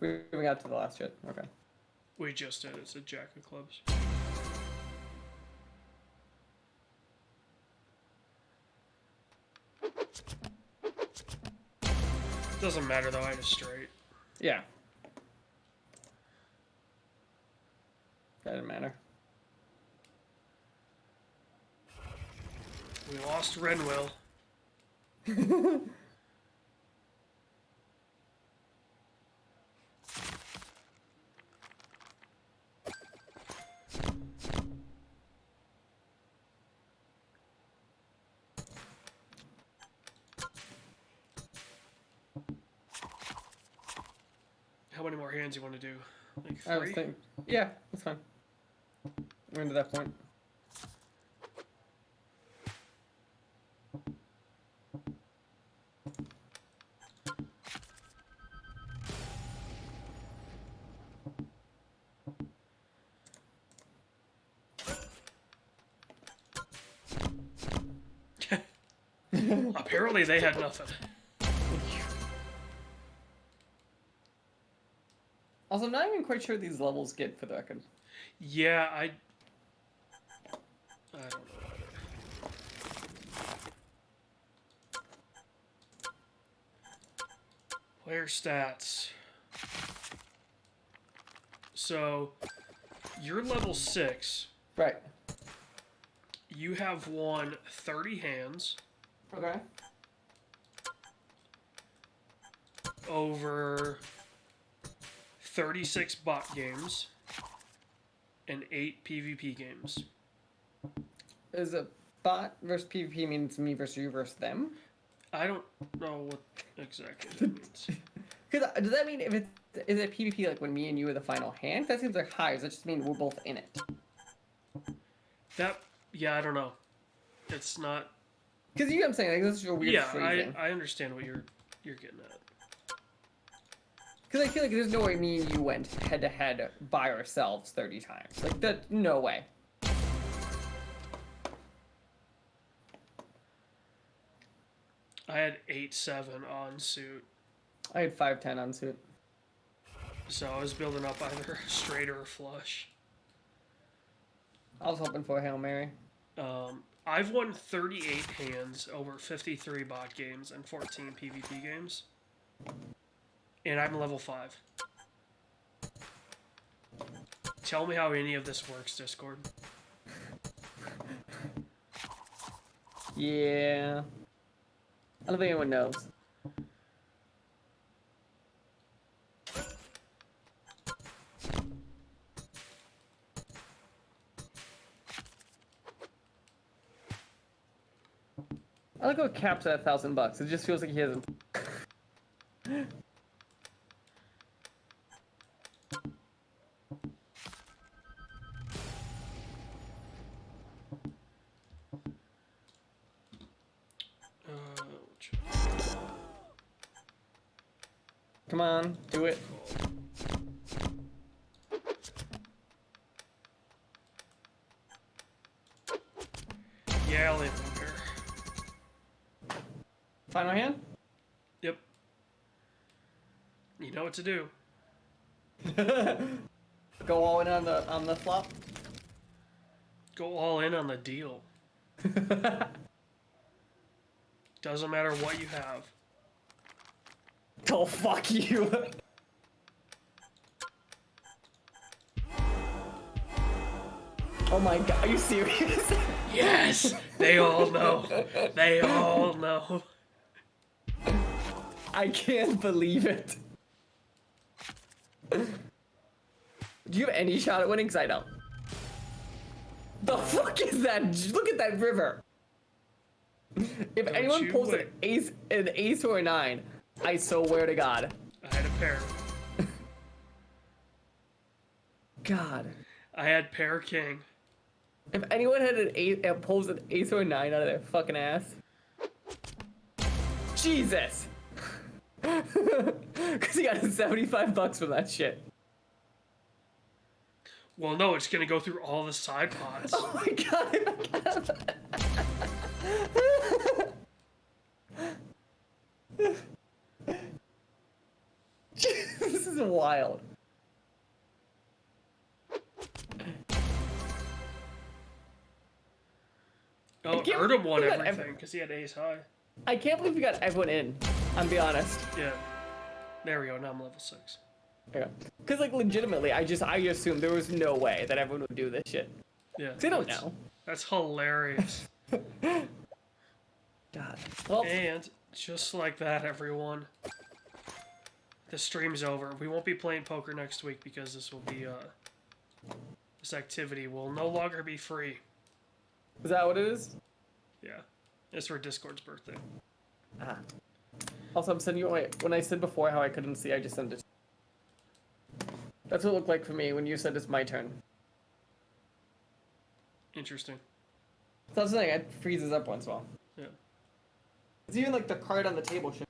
We got to the last shit. Okay. We just did. It's a Jack of Clubs. Doesn't matter though. I had a straight. Yeah. didn't matter. We lost Renwell. How many more hands you want to do? Like I was 3? thinking, yeah, that's fine. We're into that point. Apparently they had nothing. Also, I'm not even quite sure these levels get for the record. Yeah, I don't know either. Player stats. So, you're level 6. Right. You have won 30 hands Okay. over 36 bot games and 8 PvP games. Is it bot versus PvP means me versus you versus them? I don't know what exactly that means. Because does that mean if it's is it PvP like when me and you are the final hand? That seems like high. Does that just mean we're both in it? Yeah, I don't know. It's not. Because you know what I'm saying, like this is your weird Yeah, phrasing. I understand what you're getting at. Because I feel like there's no way me and you went head to head by ourselves 30 times. Like that, no way. I had 8-7 on suit, I had 5-10 on suit. so I was building up either straight or a flush. I was hoping for a Hail Mary. I've won 38 hands over 53 bot games and 14 PvP games. And I'm level 5. Tell me how any of this works, Discord. Yeah. I don't think anyone knows. I like how it caps at $1,000. It just feels like he hasn't. Come on, do it. Yeah, I'll leave it up here. Final hand? Yep. You know what to do. Go all in on the flop. Go all in on the deal. Doesn't matter what you have. Oh, fuck you. Oh my god, are you serious? Yes! They all know. They all know. I can't believe it. Do you have any shot at winning? Because I don't. The fuck is that? Look at that river. If Don't anyone you pulls wait. an ace or a 9, I swear to God. I had a pair. God. I had pair king. If anyone had an ace and pulls an ace or a 9 out of their fucking ass. Jesus. Because he got $75 from that shit. Well, no, it's gonna go through all the side pots. Oh my god. This is wild. Oh, can't Erdem won believe that everything because he had ace high. I can't believe we got everyone in. I'll be honest. Yeah. There we go. Now I'm level 6. Yeah. Because like legitimately, I assumed there was no way that everyone would do this shit. Yeah. They don't know. That's hilarious. God. Well, And just like that, everyone, the stream's over. We won't be playing poker next week because this will be this activity will no longer be free. is that what it is? Yeah, it's for Discord's birthday. Ah. Also, I'm sending you. Wait, when I said before how I couldn't see, I just sent it. That's what it looked like for me when you said it's my turn. Interesting. So I was saying it freezes up once in a while. Yeah. It's even like the card on the table should.